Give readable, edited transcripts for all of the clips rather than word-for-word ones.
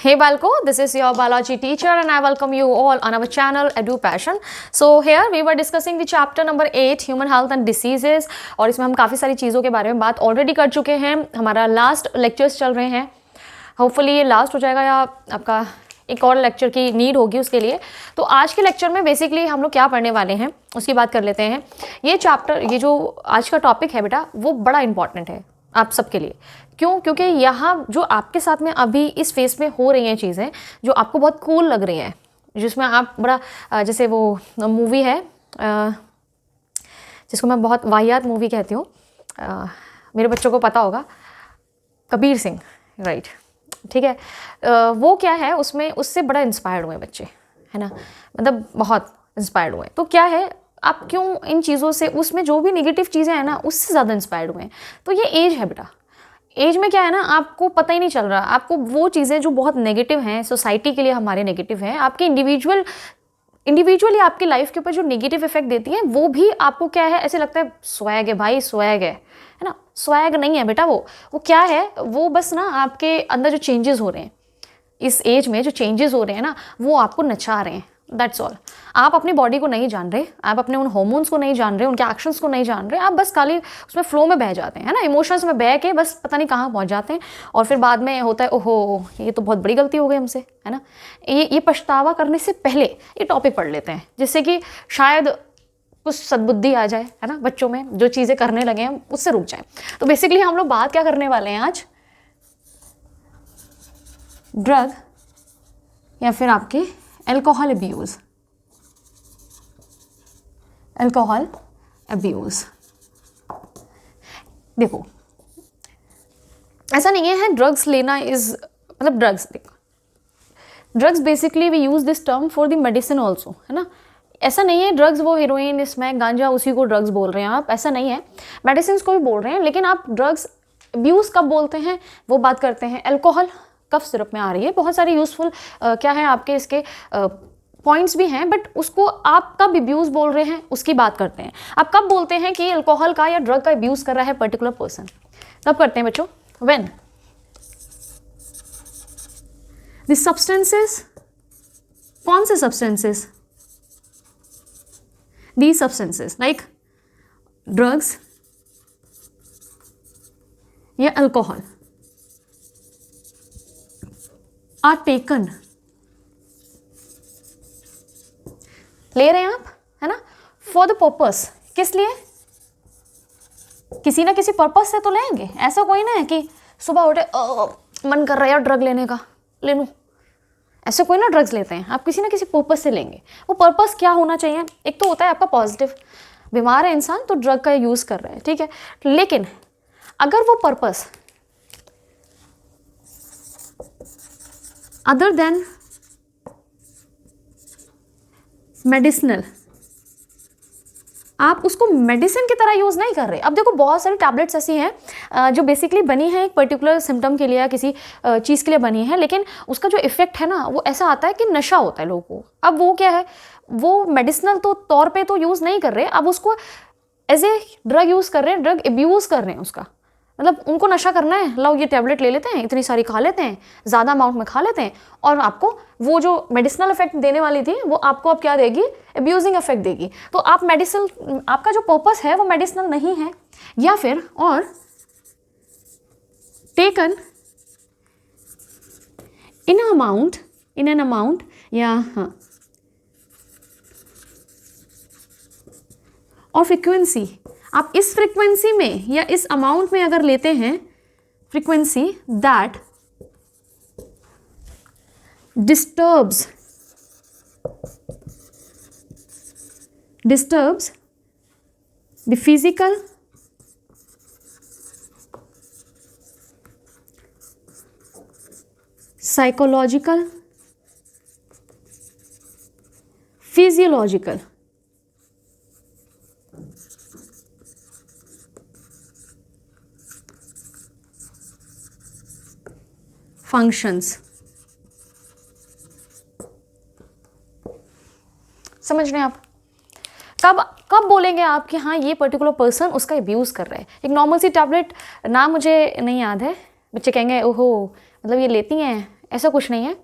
Hey Balko, this is your biology teacher and I welcome you all on our channel Edu Passion. So here we were discussing the chapter number 8 Human Health and Diseases और इसमें हम काफ़ी सारी चीज़ों के बारे में बात ऑलरेडी कर चुके हैं. हमारा लास्ट लेक्चर्स चल रहे हैं. होपफुली ये लास्ट हो जाएगा या आपका एक और लेक्चर की नीड होगी उसके लिए. तो आज के लेक्चर में बेसिकली हम लोग क्या पढ़ने वाले हैं उसकी बात कर लेते हैं. ये चैप्टर, ये जो आज का टॉपिक है बेटा, वो बड़ा इंपॉर्टेंट है आप सबके लिए. क्यों? क्योंकि यहाँ जो आपके साथ में अभी इस फेस में हो रही हैं चीज़ें जो आपको बहुत कूल लग रही हैं, जिसमें आप बड़ा जैसे वो मूवी है जिसको मैं बहुत वाहियात मूवी कहती हूँ, मेरे बच्चों को पता होगा, कबीर सिंह, राइट, ठीक है. वो क्या है, उसमें उससे बड़ा इंस्पायर्ड हुए बच्चे, है ना, मतलब बहुत इंस्पायर्ड हुए. तो क्या है, आप क्यों इन चीज़ों से, उसमें जो भी नेगेटिव चीज़ें हैं ना, उससे ज़्यादा इंस्पायर्ड हुए हैं. तो ये एज है बेटा. एज में क्या है ना, आपको पता ही नहीं चल रहा, आपको वो चीज़ें जो बहुत नेगेटिव हैं, सोसाइटी के लिए हमारे नेगेटिव हैं, आपके इंडिविजुअली आपकी लाइफ के ऊपर जो नेगेटिव इफेक्ट देती हैं, वो भी आपको क्या है, ऐसे लगता है स्वैग है भाई, स्वैग है ना. स्वैग नहीं है बेटा, वो क्या है, वो बस ना आपके अंदर जो चेंजेस हो रहे हैं इस एज में, जो चेंजेस हो रहे हैं ना, वो आपको नचा रहे हैं. That's all. आप अपनी बॉडी को नहीं जान रहे, आप अपने उन हार्मोन्स को नहीं जान रहे, उनके एक्शंस को नहीं जान रहे, आप बस खाली उसमें फ्लो में बह जाते हैं, है ना, इमोशंस में बह के बस पता नहीं कहाँ पहुँच जाते हैं. और फिर बाद में होता है, ओहो ये तो बहुत बड़ी गलती हो गई हमसे, है ना. ये पछतावा करने से पहले ये टॉपिक पढ़ लेते हैं, जिससे कि शायद कुछ सद्बुद्धि आ जाए, है ना, बच्चों में जो चीज़ें करने लगे हैं उससे रुक जाए. तो बेसिकली हम लोग बात क्या करने वाले हैं आज, ड्रग या फिर आपके अल्कोहल अब्यूज़. अल्कोहल अब्यूज़, देखो ऐसा नहीं है ड्रग्स लेना इज, मतलब ड्रग्स, देखो drugs basically we use this term for the medicine also, है ना. ऐसा नहीं है ड्रग्स वो हीरोइन, स्मैक, गांजा, उसी को ड्रग्स बोल रहे हैं आप, ऐसा नहीं है. मेडिसिन को भी बोल रहे हैं, लेकिन आप ड्रग्स अब्यूज़ कब बोलते हैं वो बात करते हैं. अल्कोहल कफ सिरप में आ रही है, बहुत सारी यूज़फुल क्या है आपके इसके पॉइंट्स भी हैं, बट उसको आप कब अब्यूज़ बोल रहे हैं उसकी बात करते हैं. आप कब बोलते हैं कि अल्कोहल का या ड्रग का अब्यूज़ कर रहा है पर्टिकुलर पर्सन, कब करते हैं बच्चों? व्हेन द सब्सटेंसेस, कौन से सब्सटेंसेस? दी सब्सटेंसेस लाइक ड्रग्स या अल्कोहल आर टेकन, ले रहे हैं आप, है ना, फॉर द पर्पस. किस लिए? किसी ना किसी पर्पस से तो लेंगे. ऐसा कोई ना है कि सुबह उठे मन कर रहा है यार ड्रग लेने का, ले लूँ. ऐसे कोई ना ड्रग्स लेते हैं, आप किसी ना किसी पर्पस से लेंगे. वो पर्पस क्या होना चाहिए? एक तो होता है आपका पॉजिटिव, बीमार है इंसान तो ड्रग का यूज़ कर रहा है, ठीक है, लेकिन अगर वो पर्पस अदर देन मेडिसिनल, आप उसको मेडिसिन की तरह यूज़ नहीं कर रहे. अब देखो बहुत सारी टैबलेट्स ऐसी हैं जो बेसिकली बनी है एक पर्टिकुलर सिम्टम के लिए या किसी चीज़ के लिए बनी है, लेकिन उसका जो इफेक्ट है ना वो ऐसा आता है कि नशा होता है लोगों को. अब वो क्या है, वो मेडिसिनल तो तौर पे तो यूज़ नहीं कर रहे, अब उसको एज ए ड्रग यूज़ कर रहे हैं, ड्रग अब्यूज़ कर रहे हैं उसका. मतलब उनको नशा करना है, लो ये टैबलेट ले लेते हैं, इतनी सारी खा लेते हैं, ज़्यादा अमाउंट में खा लेते हैं, और आपको वो जो मेडिसिनल इफेक्ट देने वाली थी वो आपको अब क्या देगी, अब्यूजिंग इफेक्ट देगी. तो आप मेडिसिन, आपका जो पर्पस है वो मेडिसिनल नहीं है, या फिर और टेकन इन एन अमाउंट या हाँ और फ्रिक्वेंसी, आप इस फ्रिक्वेंसी में या इस अमाउंट में अगर लेते हैं, frequency that disturbs the physical, psychological, physiological functions. समझ रहे हैं आप? कब बोलेंगे आप कि हाँ ये पर्टिकुलर पर्सन उसका अब्यूज़ कर रहा है. एक नॉर्मल सी टैबलेट, नाम मुझे नहीं याद है, बच्चे कहेंगे ओहो मतलब ये लेती हैं ऐसा कुछ नहीं है।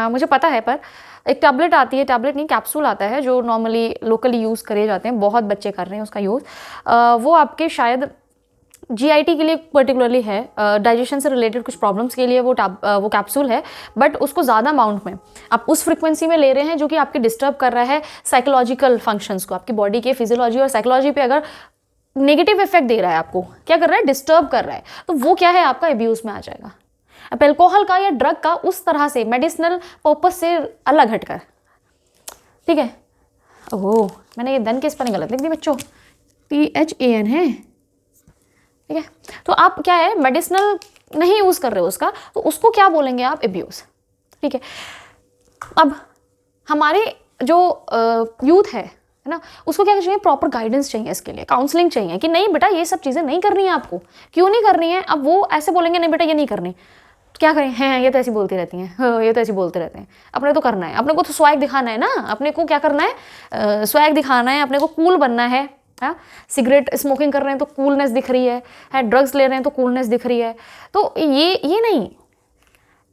मुझे पता है, पर एक टैबलेट आती है, टैबलेट नहीं कैप्सूल आता है जो नॉर्मली लोकली यूज़ करे जाते हैं, बहुत बच्चे कर रहे हैं उसका यूज़। वो आपके शायद जीआईटी के लिए पर्टिकुलरली है, डाइजेशन से रिलेटेड कुछ प्रॉब्लम्स के लिए वो कैप्सूल है, बट उसको ज़्यादा अमाउंट में आप उस फ्रिक्वेंसी में ले रहे हैं जो कि आपके डिस्टर्ब कर रहा है साइकोलॉजिकल फंक्शंस को, आपकी बॉडी के फिजियोलॉजी और साइकोलॉजी पे अगर नेगेटिव इफेक्ट दे रहा है, आपको क्या कर रहा है, डिस्टर्ब कर रहा है, तो वो क्या है, आपका एब्यूज़ में आ जाएगा। अब एल्कोहल का या ड्रग का उस तरह से मेडिसिनल पर्पस से अलग हटकर, ठीक है। ओह, मैंने ये धन के स्पेलिंग गलत लिख दी बच्चों, THAN है, ठीक है। तो आप क्या है, मेडिसिनल नहीं यूज़ कर रहे हो उसका, तो उसको क्या बोलेंगे आप, एब्यूज़, ठीक है। अब हमारे जो यूथ है ना, उसको क्या चाहिए, प्रॉपर गाइडेंस चाहिए, इसके लिए काउंसलिंग चाहिए कि नहीं बेटा ये सब चीज़ें नहीं करनी है आपको, क्यों नहीं करनी है। अब वो ऐसे बोलेंगे नहीं बेटा ये नहीं करनी, तो क्या करें, हैं ये तो ऐसी बोलती रहती हैं, हाँ ये तो ऐसी बोलते रहते हैं। अपने तो करना है, अपने को तो स्वैग दिखाना है ना, अपने को क्या करना है, स्वैग दिखाना है, अपने को कूल बनना है। हाँ, सिगरेट स्मोकिंग कर रहे हैं तो कूलनेस दिख रही है, ड्रग्स ले रहे हैं तो कूलनेस दिख रही है। तो ये नहीं,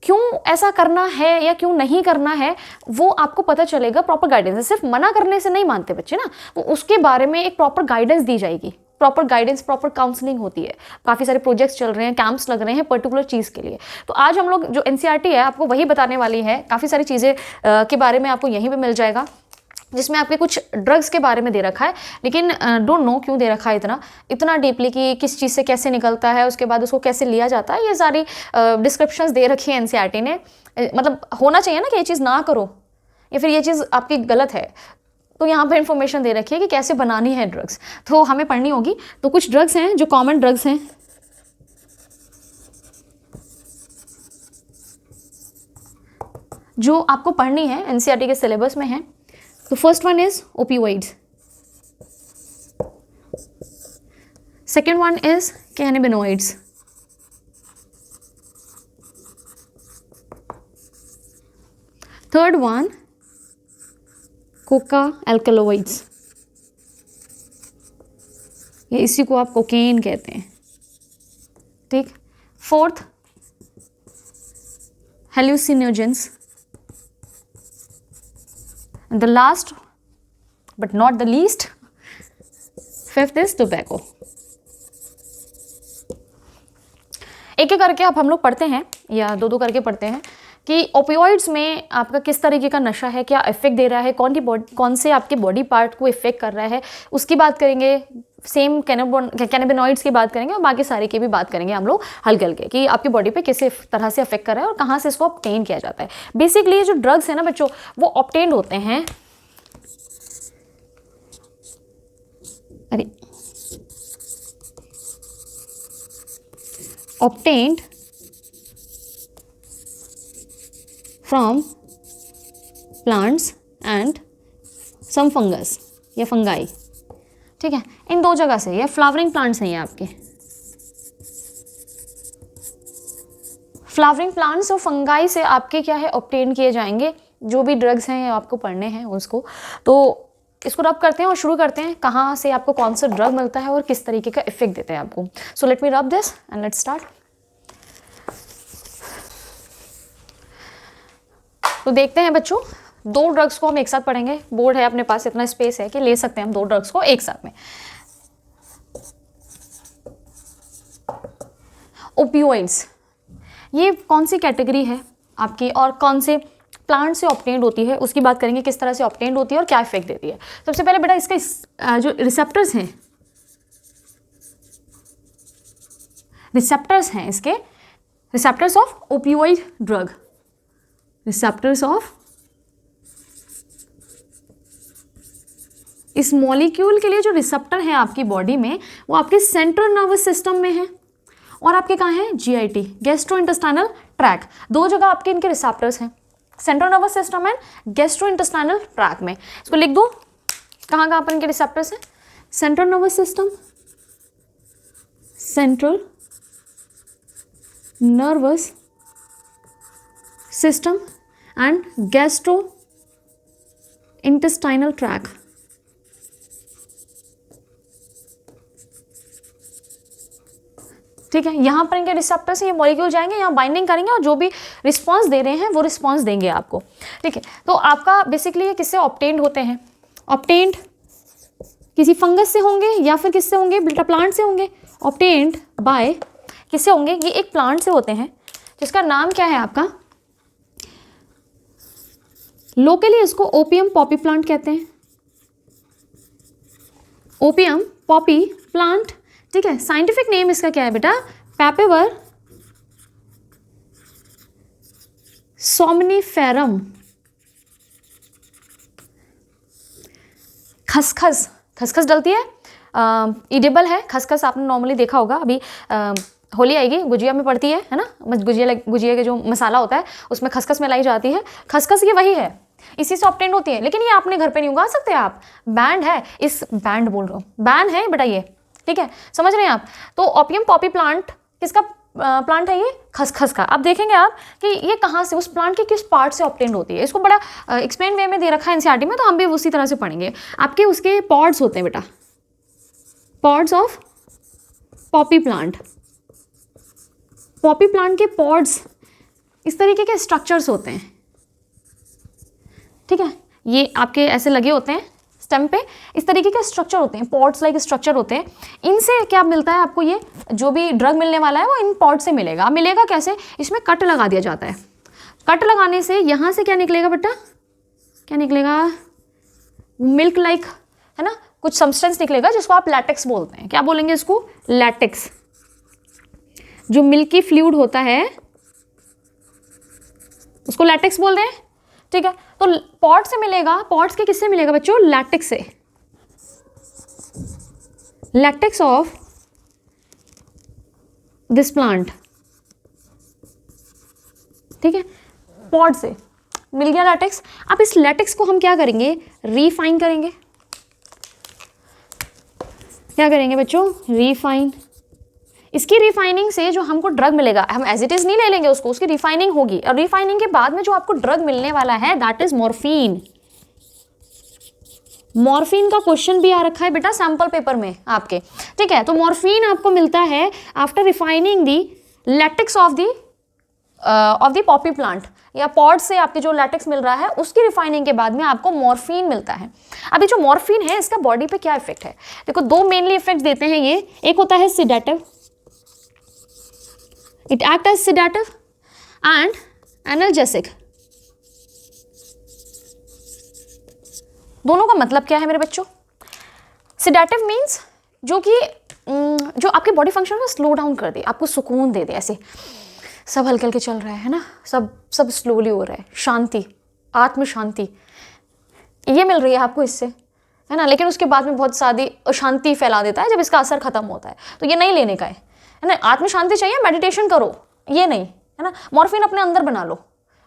क्यों ऐसा करना है या क्यों नहीं करना है, वो आपको पता चलेगा प्रॉपर गाइडेंस से। सिर्फ मना करने से नहीं मानते बच्चे ना, वो उसके बारे में एक प्रॉपर गाइडेंस दी जाएगी, प्रॉपर गाइडेंस, प्रॉपर काउंसलिंग होती है। काफ़ी सारे प्रोजेक्ट्स चल रहे हैं, कैंप्स लग रहे हैं पर्टिकुलर चीज़ के लिए। तो आज हम लोग जो एनसीईआरटी है आपको वही बताने वाली है, काफ़ी सारी चीज़ें के बारे में आपको यहीं पे मिल जाएगा, जिसमें आपके कुछ ड्रग्स के बारे में दे रखा है, लेकिन डोंट नो क्यों दे रखा है इतना डीपली, कि किस चीज़ से कैसे निकलता है, उसके बाद उसको कैसे लिया जाता है, ये सारी डिस्क्रिप्शंस दे रखी है एनसीईआरटी ने। मतलब होना चाहिए ना कि ये चीज़ ना करो या फिर ये चीज़ आपकी गलत है, तो यहाँ पर इन्फॉर्मेशन दे रखी है कि कैसे बनानी है ड्रग्स, तो हमें पढ़नी होगी। तो कुछ ड्रग्स हैं जो कॉमन ड्रग्स हैं, जो आपको पढ़नी है, एनसीईआरटी के सिलेबस में है। तो first one is opioids, second one is cannabinoids, third one coca alkaloids, या इसी को आप कोकेन कहते हैं, ठीक। Fourth hallucinogens, and the last but not the least, fifth is tobacco। एक एक करके अब हम लोग पढ़ते हैं या दो दो करके पढ़ते हैं कि ओपियोइड्स में आपका किस तरीके का नशा है, क्या इफेक्ट दे रहा है, कौन से आपके बॉडी पार्ट को इफेक्ट कर रहा है, उसकी बात करेंगे। सेम कैनाबिनॉइड्स की बात करेंगे और बाकी सारे की भी बात करेंगे हम लोग हल्के हल्के, कि आपकी बॉडी पे किस तरह से अफेक्ट कर रहा है और कहाँ से इसको ऑब्टेन किया जाता है। बेसिकली जो ड्रग्स है ना बच्चों, वो ऑब्टेन होते हैं, obtained from plants and some fungus या फंगाई, ठीक है। इन दो जगह से, ये फ्लावरिंग प्लांट्स हैं, ये आपके फ्लावरिंग प्लांट्स और फंगाई से आपके क्या है ऑब्टेन किए जाएंगे जो भी ड्रग्स हैं, आपको पढ़ने हैं उसको। तो इसको रब करते हैं और शुरू करते हैं, कहाँ से आपको कौन सा ड्रग मिलता है और किस तरीके का इफेक्ट देते हैं आपको। So let me rub this and let's start. तो देखते हैं बच्चों, दो ड्रग्स को हम एक साथ पढ़ेंगे। बोर्ड है अपने पास, इतना स्पेस है कि ले सकते हैं हम दो ड्रग्स को एक साथ में। ओपियोइड्स, ये कौन सी कैटेगरी है आपकी और कौन से प्लांट से ऑब्टेन्ड होती है, उसकी बात करेंगे, किस तरह से ऑब्टेन्ड होती है और क्या इफेक्ट देती है। सबसे पहले बेटा इसके जो रिसेप्टर्स हैं इसके receptors of opioid drug, receptors of इस मॉलिक्यूल के लिए जो रिसेप्टर है आपकी बॉडी में, वो आपके सेंट्रल नर्वस सिस्टम में है और आपके कहाँ है, जीआईटी, गैस्ट्रोइंटेस्टाइनल ट्रैक। दो जगह आपके इनके रिसेप्टर्स हैं, central nervous system and gastrointestinal tract में। इसको लिख दो, कहाँ कहाँ पर इनके रिसेप्टर्स हैं, central nervous system, central nervous system and gastrointestinal tract. ठीक है, यहाँ पर इनके रिसेप्टर से ये मॉलिक्यूल जाएंगे, यहाँ बाइंडिंग करेंगे और जो भी रिस्पॉन्स दे रहे हैं वो रिस्पॉन्स देंगे आपको, ठीक है। तो आपका बेसिकली ये किससे ऑब्टेन्ड होते हैं? ऑब्टेन्ड किसी फंगस से होंगे या फिर किससे होंगे? बेटा प्लांट से होंगे। ऑब्टेन्ड बाय किससे होंगे? ये एक प्लांट से होते हैं जिसका नाम क्या है आपका? लोकली इसको ओपियम पॉपी प्लांट कहते हैं, ओपियम पॉपी प्लांट, ठीक है। साइंटिफिक नेम इसका क्या है बेटा? पैपेवर सोमनीफेरम। खसखस, खसखस डलती है, ईडेबल है खसखस, आपने नॉर्मली देखा होगा। अभी होली आएगी, गुजिया में पड़ती है ना, गुजिया के जो मसाला होता है उसमें खसखस मिलाई जाती है। खसखस ये वही है, इसी से ऑब्टेन होती है, लेकिन ये अपने घर पे नहीं उगा सकते आप, बैंड है, इस बैंड बोल रहा हूँ, बैन है बेटा ये, ठीक है, समझ रहे हैं आप। तो ओपियम पॉपी प्लांट किसका प्लांट है? ये खसखस का। अब देखेंगे आप कि ये कहाँ से, उस प्लांट के किस पार्ट से ऑब्टेन होती है। इसको बड़ा एक्सप्लेन वे में दे रखा है एनसीईआरटी में, तो हम भी उसी तरह से पढ़ेंगे। आपके उसके पॉड्स होते हैं बेटा, pods of Poppy plant. Poppy plant के पॉड्स इस तरीके के स्ट्रक्चर्स होते हैं, ठीक है। ये आपके ऐसे लगे होते हैं स्टेम पे, इस तरीके के स्ट्रक्चर होते हैं, पॉड्स लाइक स्ट्रक्चर होते हैं। इनसे क्या मिलता है आपको? ये जो भी ड्रग मिलने वाला है वो इन पॉड से मिलेगा। मिलेगा कैसे? इसमें कट लगा दिया जाता है। कट लगाने से यहाँ से क्या निकलेगा बेटा? क्या निकलेगा? मिल्क लाइक, है ना, कुछ सब्सटेंस निकलेगा जिसको आप लैटेक्स बोलते हैं। क्या बोलेंगे इसको? लैटेक्स। जो मिल्की फ्लूइड होता है उसको लैटेक्स बोल रहे हैं, ठीक है। तो पॉड से मिलेगा, पॉड्स के किससे मिलेगा बच्चों? लैटेक्स से, लैटेक्स ऑफ दिस प्लांट, ठीक है। पॉड से मिल गया लैटेक्स। अब इस लैटेक्स को हम क्या करेंगे? रिफाइन करेंगे। क्या करेंगे बच्चों? रिफाइन। इसकी रिफाइनिंग से जो हमको ड्रग मिलेगा, हम एज इट इज नहीं ले लेंगे उसको, उसकी रिफाइनिंग होगी, और रिफाइनिंग के बाद में जो आपको ड्रग मिलने वाला है दैट इज मॉर्फिन। मॉर्फिन का क्वेश्चन भी आ रखा है बेटा सैंपल पेपर में आपके, ठीक है। तो मॉर्फिन आपको मिलता है after refining the latex of the Poppy plant, या पॉड से आपके जो लैटेक्स मिल रहा है उसकी रिफाइनिंग के बाद में आपको मॉर्फिन मिलता है। अभी जो मॉर्फिन है इसका बॉडी पे क्या इफेक्ट है? देखो दो मेनली इफेक्ट देते हैं ये। एक होता है sedative, it act as sedative and analgesic। दोनों का मतलब क्या है मेरे बच्चों? सिडेटिव मीन्स जो आपके बॉडी फंक्शन को स्लो डाउन कर दे, आपको सुकून दे दे, ऐसे सब हल्के हल्के चल रहा है ना, सब स्लोली हो रहा है, शांति, आत्म शांति ये मिल रही है आपको इससे, है ना। लेकिन उसके बाद में बहुत सारी अशांति फैला देता है जब इसका असर खत्म होता है, तो ये नहीं लेने का है ना। आत्म शांति चाहिए, मेडिटेशन करो, ये नहीं, है ना। मॉर्फिन अपने अंदर बना लो,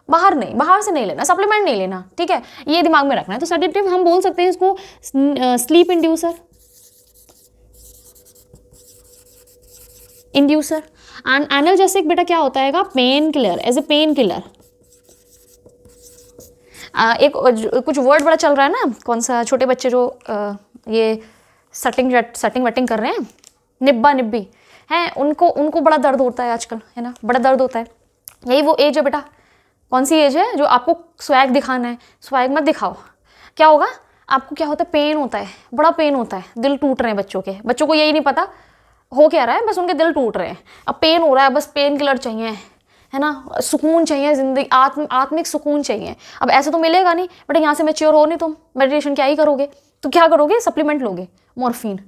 बाहर नहीं, बाहर से नहीं लेना, सप्लीमेंट नहीं लेना, ठीक है, ये दिमाग में रखना है। तो सेडेटिव हम बोल सकते हैं इसको स्लीप इंड्यूसर एंड एनाल्जेसिक बेटा क्या होता है? Pain killer, as a pain killer. एक कुछ वर्ड बड़ा चल रहा है ना, कौन सा, छोटे बच्चे जो ये सटिंग वटिंग कर रहे हैं, निब्बा निब्बी हैं, उनको बड़ा दर्द होता है आजकल, है ना, बड़ा दर्द होता है। यही वो एज है बेटा। कौन सी एज है? जो आपको स्वैग दिखाना है, स्वैग मत दिखाओ। क्या होगा आपको? क्या होता है? पेन होता है, बड़ा पेन होता है, दिल टूट रहे हैं बच्चों को यही नहीं पता हो क्या रहा है, बस उनके दिल टूट रहे हैं, अब पेन हो रहा है, बस पेन किलर चाहिए, है ना, सुकून चाहिए, जिंदगी आत्मिक सुकून चाहिए। अब ऐसे तो मिलेगा नहीं बट यहाँ से मैच्योर हो नहीं तुम, मेडिटेशन क्या ही करोगे, तो क्या करोगे? सप्लीमेंट लोगे, मॉर्फिन।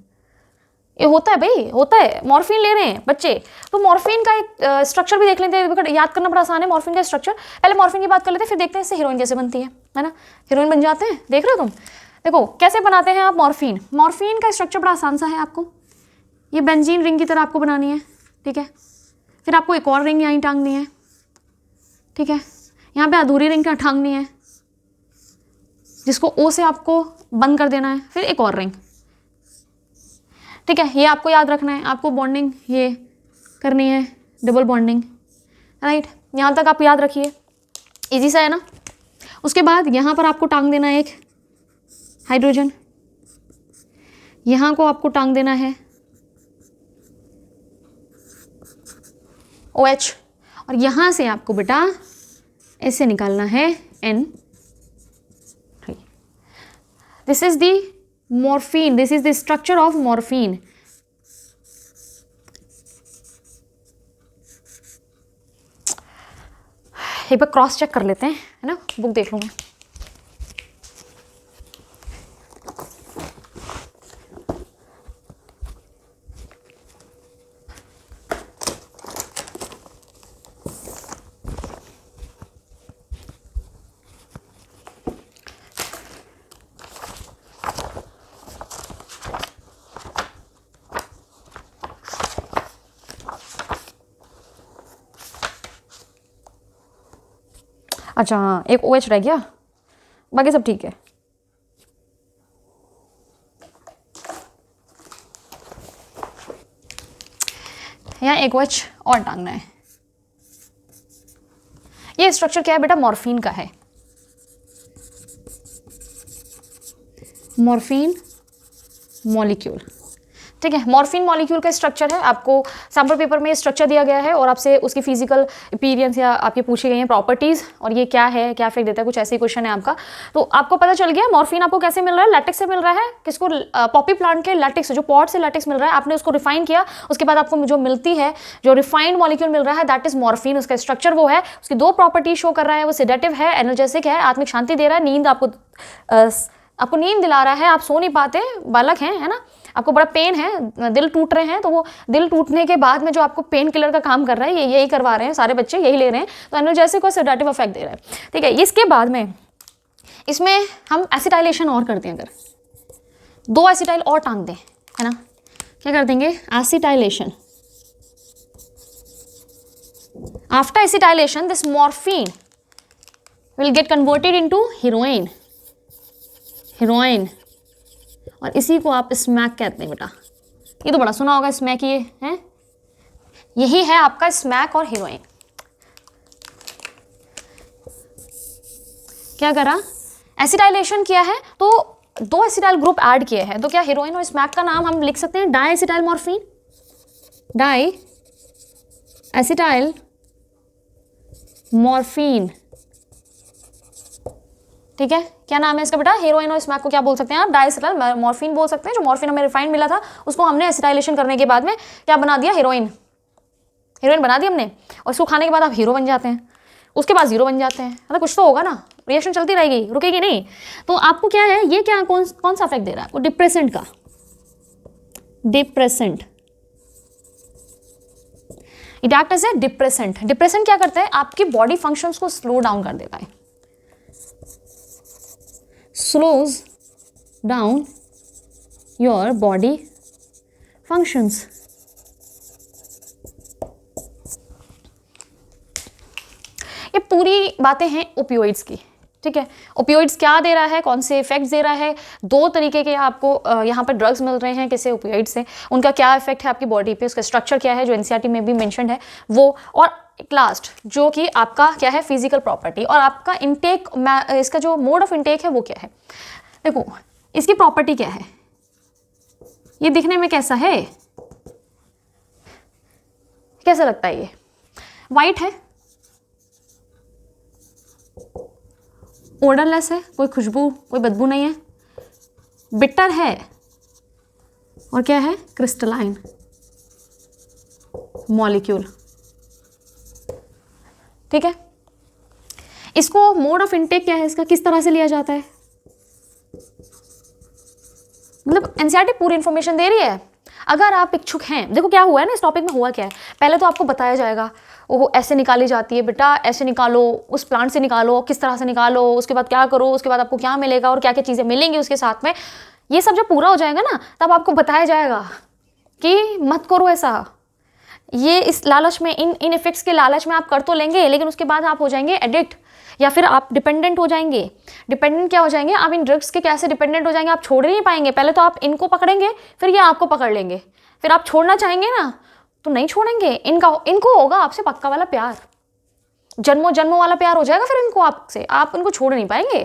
ये होता है भाई, होता है, मॉर्फिन ले रहे हैं बच्चे। तो मॉर्फिन का एक स्ट्रक्चर भी देख लेते हैं, याद करना बड़ा आसान है मॉर्फिन का स्ट्रक्चर। पहले मॉर्फिन की बात कर लेते हैं, फिर देखते हैं इससे हीरोइन कैसे बनती है ना। हीरोइन बन जाते हैं, देख रहे हो तुम। देखो कैसे बनाते हैं आप मॉर्फिन। मॉर्फिन का स्ट्रक्चर बड़ा आसान सा है। आपको ये बेंजीन रिंग की तरह आपको बनानी है, ठीक है। फिर आपको एक और रिंग यहाँ टांगनी है, ठीक है। यहाँ पे अधूरी रिंग क्या टांगनी है, जिसको ओ से आपको बंद कर देना है। फिर एक और रिंग, ठीक है। ये आपको याद रखना है। आपको बॉन्डिंग ये करनी है, डबल बॉन्डिंग, राइट। यहाँ तक आप याद रखिए, इजी सा है ना। उसके बाद यहाँ पर आपको टांग देना है एक हाइड्रोजन, यहाँ को आपको टांग देना है OH, और यहाँ से आपको बेटा ऐसे निकालना है N3। This is the morphine, this is the structure of morphine. एक बार क्रॉस चेक कर लेते हैं, है ना, बुक देख लूँ मैं। अच्छा हाँ, एक OH रह गया, बाकी सब ठीक है। यहाँ एक OH और टांगना है। ये स्ट्रक्चर क्या है बेटा? मॉर्फिन का है। मॉर्फिन मॉलिक्यूल, ठीक है। मॉर्फिन मॉलिक्यूल का स्ट्रक्चर है, आपको सैम्पल पेपर में स्ट्रक्चर दिया गया है और आपसे उसकी फिजिकल अपीयरेंस या आपके पूछी गई हैं प्रॉपर्टीज़ और ये क्या है, क्या इफेक्ट देता है, कुछ ऐसे ही क्वेश्चन है आपका। तो आपको पता चल गया मॉर्फिन आपको कैसे मिल रहा है, लैटेक्स से मिल रहा है। किसको? पॉपी प्लांट के लैटेक्स, जो पॉट से लैटेक्स मिल रहा है, आपने उसको रिफाइन किया, उसके बाद आपको जो मिलती है, जो रिफाइंड मॉलिक्यूल मिल रहा है, दैट इज मॉर्फिन। उसका स्ट्रक्चर वो है, उसकी 2 प्रॉपर्टी शो कर रहा है, वो सेडेटिव है, एनर्जेसिक है, आत्मिक शांति दे रहा है, नींद आपको नींद दिला रहा है, आप सो नहीं पाते, बालक हैं, है ना, आपको बड़ा पेन है, दिल टूट रहे हैं, तो वो दिल टूटने के बाद में जो आपको पेन किलर का काम कर रहा है, यही करवा रहे हैं सारे बच्चे, यही ले रहे हैं, तो एनर्जेसिक और सेडेटिव इफेक्ट दे रहा है, ठीक है। इसके बाद में इसमें हम एसिटाइलेशन और करते हैं, अगर 2 एसिटाइल और टांग दें, है ना, क्या कर देंगे? Acetylation. After acetylation this morphine will get converted into heroine, heroine, और इसी को आप स्मैक कहते हैं बेटा। ये तो बड़ा सुना होगा स्मैक, ये है, यही है आपका स्मैक और हीरोइन। क्या करा? एसिटाइलेशन किया है, तो 2 एसिटाइल ग्रुप ऐड किए हैं, तो क्या हीरोइन और स्मैक का नाम हम लिख सकते हैं diacetyl morphine, diacetyl morphine, ठीक है। क्या नाम है इसका बेटा? हीरोइन और स्मैक को क्या बोल सकते हैं आप? डाइएसिटाइल मॉर्फिन बोल सकते हैं। जो मॉर्फिन हमें रिफाइंड मिला था, उसको हमने एसिटाइलेशन करने के बाद में क्या बना दिया? हीरोइन, हीरोइन बना दी हमने, और इसको खाने के बाद आप हीरो बन जाते हैं, उसके बाद जीरो बन जाते हैं, मतलब कुछ तो होगा ना, रिएक्शन चलती रहेगी, रुकेगी नहीं। तो आपको क्या है, ये क्या कौन सा इफेक्ट दे रहा है आपको? डिप्रेसेंट का, depressant, it act as a depressant. Depressant क्या करता है? आपकी बॉडी फंक्शंस को स्लो डाउन कर देता है, slows down your body functions। ये पूरी बातें हैं ओपियोइड्स की, ठीक है। ओपियोइड्स क्या दे रहा है, कौन से इफेक्ट्स दे रहा है? 2 तरीके के आपको यहाँ पर ड्रग्स मिल रहे हैं, किसे? ओपियोइड से। उनका क्या इफेक्ट है आपकी बॉडी पे, उसका स्ट्रक्चर क्या है, जो एनसीईआरटी में भी मेंशन्ड है वो, और लास्ट जो कि आपका क्या है? फिजिकल प्रॉपर्टी, और आपका इंटेक, इसका जो मोड ऑफ इंटेक है वो क्या है। देखो इसकी प्रॉपर्टी क्या है, ये दिखने में कैसा है, कैसा लगता है? ये वाइट है, ओडरलेस है, कोई खुशबू कोई बदबू नहीं है, बिटर है, और क्या है? क्रिस्टलाइन मॉलिक्यूल, ठीक है। इसको मोड ऑफ इनटेक क्या है इसका, किस तरह से लिया जाता है? मतलब एनसीईआरटी पूरी इंफॉर्मेशन दे रही है। अगर आप इच्छुक हैं, देखो क्या हुआ है ना इस टॉपिक में, हुआ क्या है, पहले तो आपको बताया जाएगा वो ऐसे निकाली जाती है बेटा, ऐसे निकालो, उस प्लांट से निकालो, किस तरह से निकालो, उसके बाद क्या करो, उसके बाद आपको क्या मिलेगा और क्या क्या चीज़ें मिलेंगी उसके साथ में। ये सब जब पूरा हो जाएगा ना, तब आपको बताया जाएगा कि मत करो ऐसा, ये इस लालच में, इन इफेक्ट्स के लालच में आप कर तो लेंगे, लेकिन उसके बाद आप हो जाएंगे एडिक्ट, या फिर आप डिपेंडेंट हो जाएंगे। डिपेंडेंट क्या हो जाएंगे आप? इन ड्रग्स के कैसे डिपेंडेंट हो जाएंगे? आप छोड़ नहीं पाएंगे। पहले तो आप इनको पकड़ेंगे, फिर ये आपको पकड़ लेंगे, फिर आप छोड़ना चाहेंगे ना तो नहीं छोड़ेंगे। इनको होगा आपसे पक्का वाला प्यार, जन्मों जन्मों वाला प्यार हो जाएगा फिर इनको आपसे, आप इनको छोड़ नहीं पाएंगे,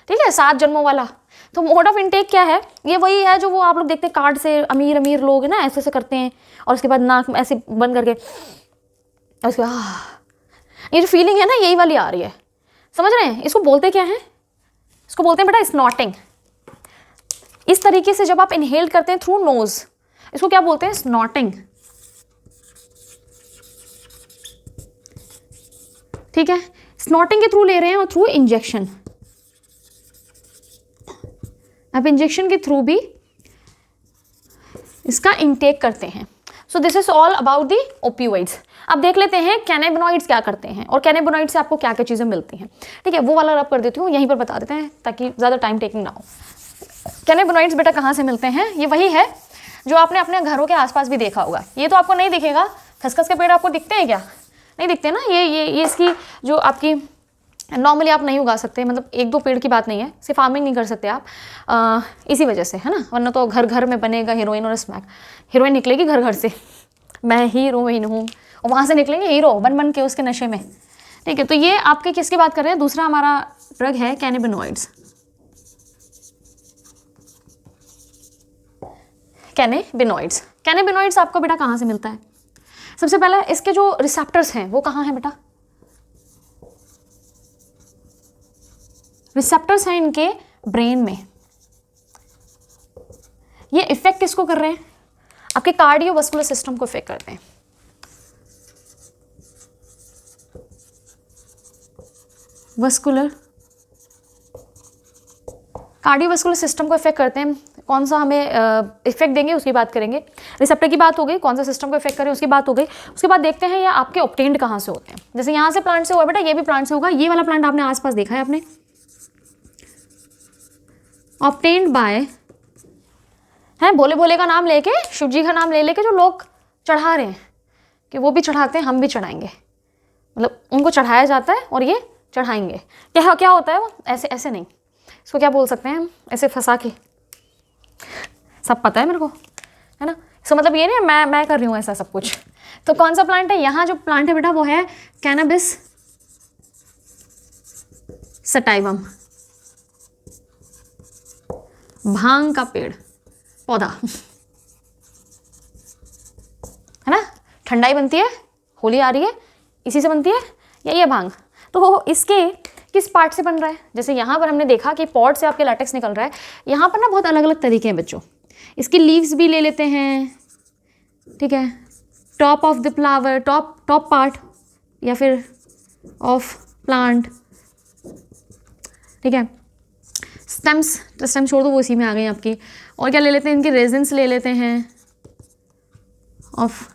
ठीक है, 7 जन्मों वाला। तो मोड ऑफ इनटेक क्या है? ये वही है जो वो आप लोग देखते हैं कार्ड से, अमीर अमीर लोग है ना ऐसे ऐसे करते हैं, और उसके बाद नाक ऐसे बंद करके, उसके बाद ये जो फीलिंग है ना, यही वाली आ रही है। समझ रहे हैं? इसको बोलते क्या है? इसको बोलते हैं बेटा स्नॉटिंग। इस तरीके से जब आप इनहेल करते हैं थ्रू नोज, इसको क्या बोलते हैं? स्नॉटिंग। ठीक है, स्नॉटिंग के थ्रू ले रहे हैं और थ्रू इंजेक्शन। आप इंजेक्शन के थ्रू भी इसका इनटेक करते हैं। So this is all about the opioids. अब देख लेते हैं कैनाबिनॉइड्स क्या करते हैं और कैनाबिनॉइड से आपको क्या क्या चीज़ें मिलती हैं। ठीक है, वो वाला रब कर देती हूँ, यहीं पर बता देते हैं ताकि ज़्यादा टाइम टेकिंग ना हो। कैनाबिनॉइड्स बेटा कहाँ से मिलते हैं? ये वही है जो आपने अपने घरों के आसपास भी देखा होगा। ये तो आपको नहीं दिखेगा, खसखस के पेड़ आपको दिखते हैं क्या? नहीं दिखते ना। ये इसकी जो आपकी नॉर्मली आप नहीं उगा सकते, मतलब एक दो पेड़ की बात नहीं है, इससे फार्मिंग नहीं कर सकते आप इसी वजह से, है ना। वरना तो घर घर में बनेगा हीरोइन और स्मैक। हीरोइन निकलेगी घर घर से, मैं हीरोइन हूँ, और वहाँ से निकलेंगे हीरो बन बन के उसके नशे में। ठीक है, तो ये आपके किसकी बात कर रहे हैं? दूसरा हमारा ड्रग है कैनाबिनॉइड्स। कैनाबिनॉइड्स। कैनाबिनॉइड्स आपको बेटा कहाँ से मिलता है? सबसे पहले इसके जो रिसेप्टर्स हैं वो कहाँ हैं बेटा? रिसेप्टर्स हैं इनके ब्रेन में। ये इफेक्ट किसको कर रहे हैं? आपके कार्डियोवास्कुलर सिस्टम को इफेक्ट करते हैं। वस्कुलर, कार्डियोवास्कुलर सिस्टम को इफेक्ट करते हैं। कौन सा हमें इफेक्ट देंगे उसकी बात करेंगे। रिसेप्टर की बात हो गई, कौन सा सिस्टम को इफेक्ट करें उसकी बात हो गई। उसके बाद देखते हैं ये आपके ऑब्टेन्ड कहाँ से होते हैं। जैसे यहाँ से प्लांट से हुआ बेटा, ये भी प्लांट से होगा। ये वाला प्लांट आपने आसपास देखा है आपने, ऑब्टेन्ड बाय, है भोले भोले का नाम लेके, शिव जी का नाम ले लेके जो लोग चढ़ा रहे हैं, कि वो भी चढ़ाते हैं हम भी चढ़ाएंगे, मतलब उनको चढ़ाया जाता है और ये चढ़ाएंगे। क्या क्या होता है वो? ऐसे ऐसे नहीं, इसको क्या बोल सकते हैं हम? ऐसे फंसा के, सब पता है मेरे को, है ना। इसका मतलब ये नहीं मैं कर रही हूँ ऐसा सब कुछ। तो कौन सा प्लांट है? यहाँ जो प्लांट है बेटा वो है कैनबिस सटाइवम, भांग का पेड़ पौधा, है ना। ठंडाई बनती है, होली आ रही है, इसी से बनती है, यही है भांग। तो इसके किस पार्ट से बन रहा है? जैसे यहाँ पर हमने देखा कि पॉट से आपके लैटेक्स निकल रहा है। यहाँ पर ना बहुत अलग अलग तरीके हैं बच्चों। इसकी लीव्स भी ले लेते हैं, ठीक है, top of the flower, top part, या फिर ऑफ प्लांट, ठीक है। स्टेम छोड़ दो, वो इसी में आ गई आपकी। और क्या ले लेते हैं? इनके रेजिन्स ले लेते हैं ऑफ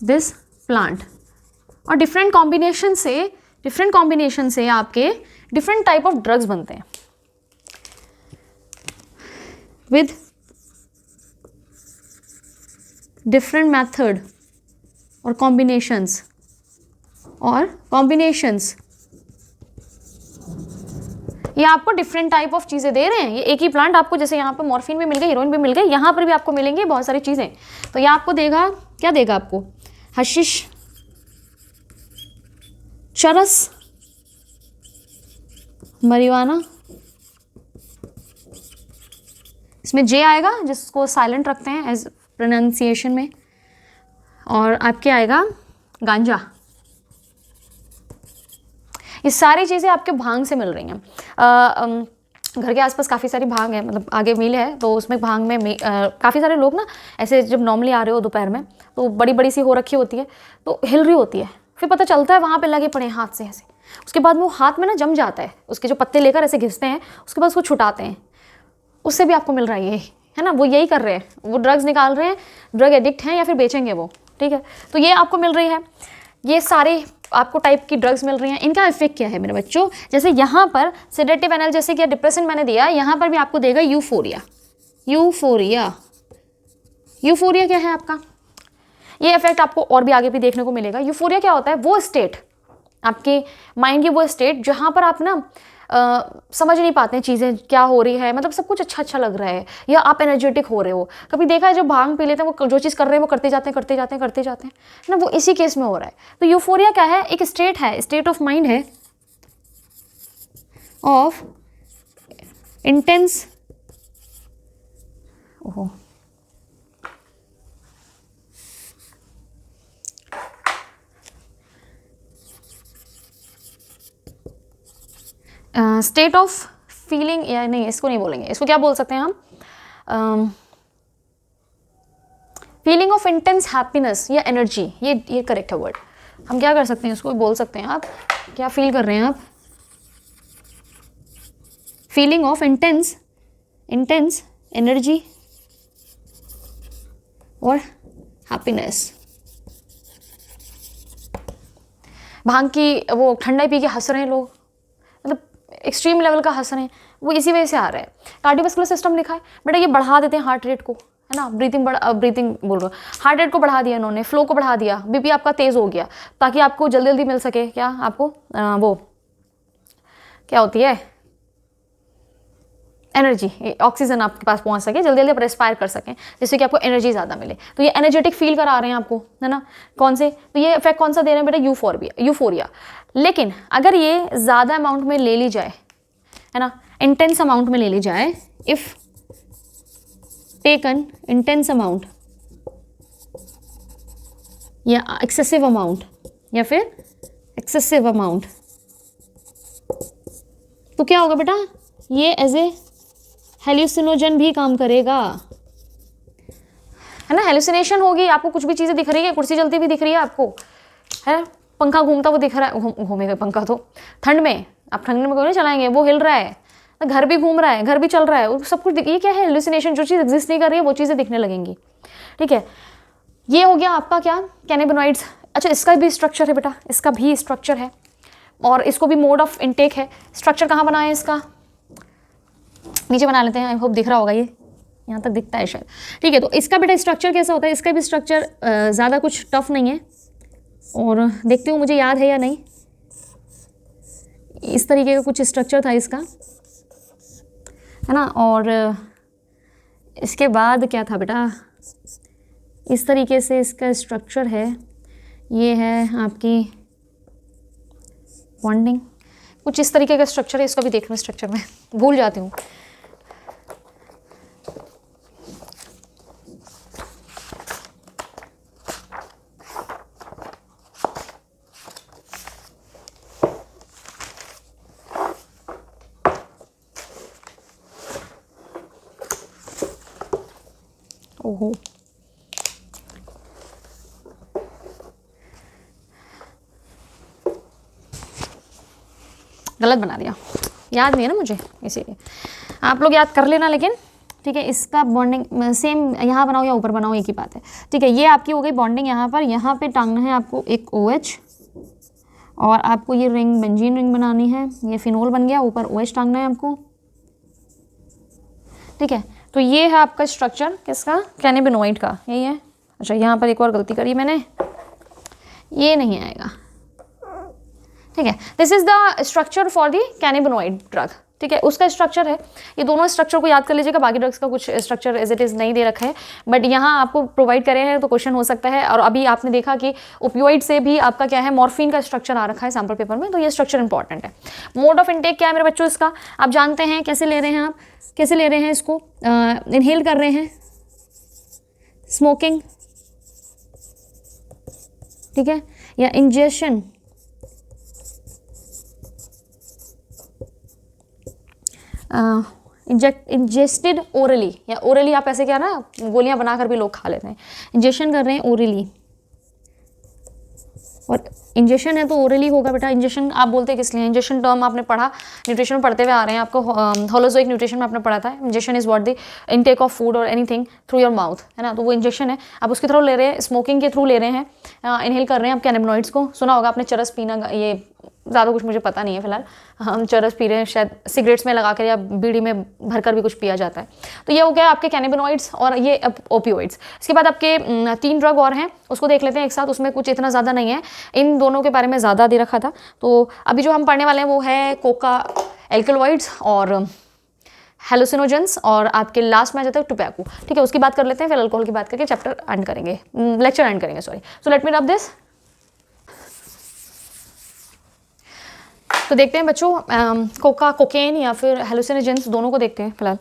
दिस प्लांट। और डिफरेंट कॉम्बिनेशन से आपके डिफरेंट टाइप ऑफ ड्रग्स बनते हैं विद डिफरेंट मेथड और कॉम्बिनेशंस ये आपको डिफरेंट टाइप ऑफ चीज़ें दे रहे हैं। ये एक ही प्लांट आपको, जैसे यहाँ पर मॉर्फिन भी मिल गई, हीरोइन भी मिल गई, यहाँ पर भी आपको मिलेंगी बहुत सारी चीज़ें। तो ये आपको देगा, क्या देगा आपको? हशीश, चरस, marijuana, इसमें जे आएगा जिसको साइलेंट रखते हैं एज प्रोनाउंसिएशन में, और आपके आएगा गांजा। ये सारी चीज़ें आपके भांग से मिल रही हैं। घर के आसपास काफ़ी सारी भांग है, मतलब आगे मिल है, तो उसमें भांग में काफ़ी सारे लोग ना ऐसे जब नॉर्मली आ रहे हो दोपहर में, तो बड़ी बड़ी सी हो रखी होती है, तो हिल रही होती है, फिर पता चलता है वहाँ पे लगे पड़े हाथ से ऐसे। उसके बाद वो हाथ में ना जम जाता है, उसके जो पत्ते लेकर ऐसे घिसते हैं, उसके बाद उसको छुटाते हैं, उससे भी आपको मिल रहा है ये, है ना। वो यही कर रहे हैं, वो ड्रग्स निकाल रहे हैं, ड्रग एडिक्ट हैं या फिर बेचेंगे वो, ठीक है। तो ये आपको मिल रही है, ये सारे आपको टाइप की ड्रग्स मिल रही हैं। इनका इफेक्ट क्या है मेरे बच्चों? जैसे यहाँ पर सेडेटिव एनाल्जेसिक या डिप्रेशन मैंने दिया, यहाँ पर भी आपको देगा यूफोरिया। यूफोरिया क्या है आपका? ये इफेक्ट आपको और भी आगे भी देखने को मिलेगा। यूफोरिया क्या होता है? वो स्टेट, आपके माइंड की वो स्टेट जहाँ पर आप ना समझ नहीं पाते हैं चीज़ें क्या हो रही है, मतलब सब कुछ अच्छा अच्छा लग रहा है, या आप एनर्जेटिक हो रहे हो। कभी देखा है जो भांग पी लेते हैं वो जो चीज़ कर रहे हैं वो करते जाते हैं ना, वो इसी केस में हो रहा है। तो यूफोरिया क्या है? एक स्टेट है, स्टेट ऑफ माइंड है ऑफ इंटेंस, ओहो स्टेट ऑफ फीलिंग, या नहीं इसको नहीं बोलेंगे, इसको क्या बोल सकते हैं हम, फीलिंग ऑफ इंटेंस हैप्पीनेस या एनर्जी, ये करेक्ट है वर्ड। हम क्या कर सकते हैं, इसको बोल सकते हैं आप क्या फील कर रहे हैं आप, फीलिंग ऑफ इंटेंस एनर्जी और हैप्पीनेस। भांग की वो ठंडा पी के हंस रहे हैं लोग, मतलब एक्सट्रीम लेवल का हंस रहे हैं, वो इसी वजह से आ रहा है। कार्डियोवास्कुलर सिस्टम लिखा है बेटा, ये बढ़ा देते हैं हार्ट रेट को, है ना, ब्रीथिंग बोल रहा हूँ, हार्ट रेट को बढ़ा दिया इन्होंने, फ्लो को बढ़ा दिया, बीपी आपका तेज़ हो गया, ताकि आपको जल्दी जल्दी मिल सके क्या, आपको वो क्या होती है एनर्जी, ऑक्सीजन आपके पास पहुंच सके, जल्दी जल्दी आप रेस्पायर कर सकें, जिससे कि आपको एनर्जी ज़्यादा मिले। तो ये एनर्जेटिक फील करा रहे हैं आपको, है ना, कौन से, तो ये इफेक्ट कौन सा दे रहे हैं बेटा, यूफोरिया। लेकिन अगर ये ज़्यादा अमाउंट में ले ली जाए, है ना, इंटेंस अमाउंट में ले ली जाए, इफ़ टेकन इंटेंस अमाउंट या एक्सेसिव अमाउंट या फिर एक्सेसिव अमाउंट, तो क्या होगा बेटा, ये एज ए हेल्यूसिनोजन भी काम करेगा, है ना, हेल्यूसिनेशन होगी, आपको कुछ भी चीज़ें दिख रही है, कुर्सी चलती भी दिख रही है आपको, है, पंखा घूमता वो दिख रहा है, घूमेगा पंखा तो ठंड में, आप ठंड में क्यों नहीं चलाएंगे, वो हिल रहा है, घर भी घूम रहा है, घर भी चल रहा है, सब कुछ, ये क्या है हेल्यूसिनेशन, जो चीज़ एग्जिस्ट नहीं कर रही है वो चीज़ें दिखने लगेंगी। ठीक है, ये हो गया आपका क्या, कैनाबिनॉइड्स। अच्छा, इसका भी स्ट्रक्चर है बेटा, इसका भी स्ट्रक्चर है, और इसको भी मोड ऑफ इनटेक है। स्ट्रक्चर कहाँ बना है इसका, नीचे बना लेते हैं, आई होप दिख रहा होगा, ये यहाँ तक दिखता है शायद। ठीक है, तो इसका बेटा स्ट्रक्चर कैसा होता है, इसका भी स्ट्रक्चर ज़्यादा कुछ टफ नहीं है, और देखती हूँ मुझे याद है या नहीं, इस तरीके का कुछ स्ट्रक्चर था इसका, है ना, और इसके बाद क्या था बेटा, इस तरीके से इसका स्ट्रक्चर है, ये है आपकी बॉन्डिंग, कुछ इस तरीके का स्ट्रक्चर है, इसका भी देखना, स्ट्रक्चर में भूल जाती हूँ। ओहो, गलत बना दिया, याद नहीं है ना मुझे, इसीलिए आप लोग याद कर लेना। लेकिन ठीक है, इसका बॉन्डिंग सेम यहाँ बनाओ या ऊपर बनाओ, एक ही बात है। ठीक है, ये आपकी हो गई बॉन्डिंग, यहाँ पे टांगना है आपको एक OH, और आपको ये रिंग बेंजीन रिंग बनानी है, ये फिनोल बन गया, ऊपर OH टांगना है आपको। ठीक है, तो ये है आपका स्ट्रक्चर किसका, कैनाबिनॉइड का, यही है। अच्छा, यहाँ पर एक और गलती करी मैंने, ये नहीं आएगा। ठीक है, this is the structure for the cannabinoid drug. ठीक है, उसका स्ट्रक्चर है, ये दोनों स्ट्रक्चर को याद कर लीजिएगा, बाकी ड्रग्स का कुछ स्ट्रक्चर एज इट इज़ नहीं दे रखा है, बट यहाँ आपको प्रोवाइड करे हैं तो क्वेश्चन हो सकता है। और अभी आपने देखा कि ओपियोइड से भी आपका क्या है, मॉर्फिन का स्ट्रक्चर आ रखा है सैम्पल पेपर में, तो ये स्ट्रक्चर इंपॉर्टेंट है। मोड ऑफ इनटेक क्या है मेरे बच्चों, इसका आप जानते हैं, कैसे ले रहे हैं आप, कैसे ले रहे हैं इसको, इनहेल कर रहे हैं, स्मोकिंग, ठीक है, या इंजेक्शन, इंजेस्टेड ओरली, या ओरली आप ऐसे क्या ना गोलियां बनाकर भी लोग खा लेते हैं, इंजेक्शन कर रहे हैं ओरली, और इंजेक्शन है तो ओरली होगा बेटा। इंजेक्शन आप बोलते हैं किस लिए, इंजेक्शन टर्म आपने पढ़ा, न्यूट्रिशन में पढ़ते हुए आ रहे हैं, आपको होलोजोइक न्यूट्रिशन में आपने पढ़ा था, injection is what the intake of food और एनीथिंग थ्रू योर माउथ, है ना, तो वो इंजेक्शन है, आप उसके थ्रू ले रहे हैं, स्मोकिंग के थ्रू ले रहे हैं, इनहेल कर रहे हैं आप कैनाबिनॉइड्स को। सुना होगा आपने चरस पीना, ये ज़्यादा कुछ मुझे पता नहीं है फिलहाल, हम चरस पी रहे हैं, शायद सिगरेट्स में लगा कर या बीड़ी में भरकर भी कुछ पिया जाता है। तो ये हो गया आपके कैनाबिनॉइड्स और ये ओपियोइड्स। इसके बाद आपके 3 ड्रग और हैं, उसको देख लेते हैं एक साथ, उसमें कुछ इतना ज़्यादा नहीं है, इन दोनों के बारे में ज़्यादा दे रखा था। तो अभी जो हम पढ़ने वाले हैं वो है कोका एल्कलॉइड्स और हेलुसिनोजेंस, और आपके लास्ट में आ जाता है टोबैको। ठीक है, उसकी बात कर लेते हैं, फिर अल्कोहल की बात करके चैप्टर एंड करेंगे, लेक्चर एंड करेंगे, sorry. So let me rub this. तो देखते हैं बच्चों, कोका, कोकेन या फिर हेलुसिनोजेंस, दोनों को देखते हैं फिलहाल।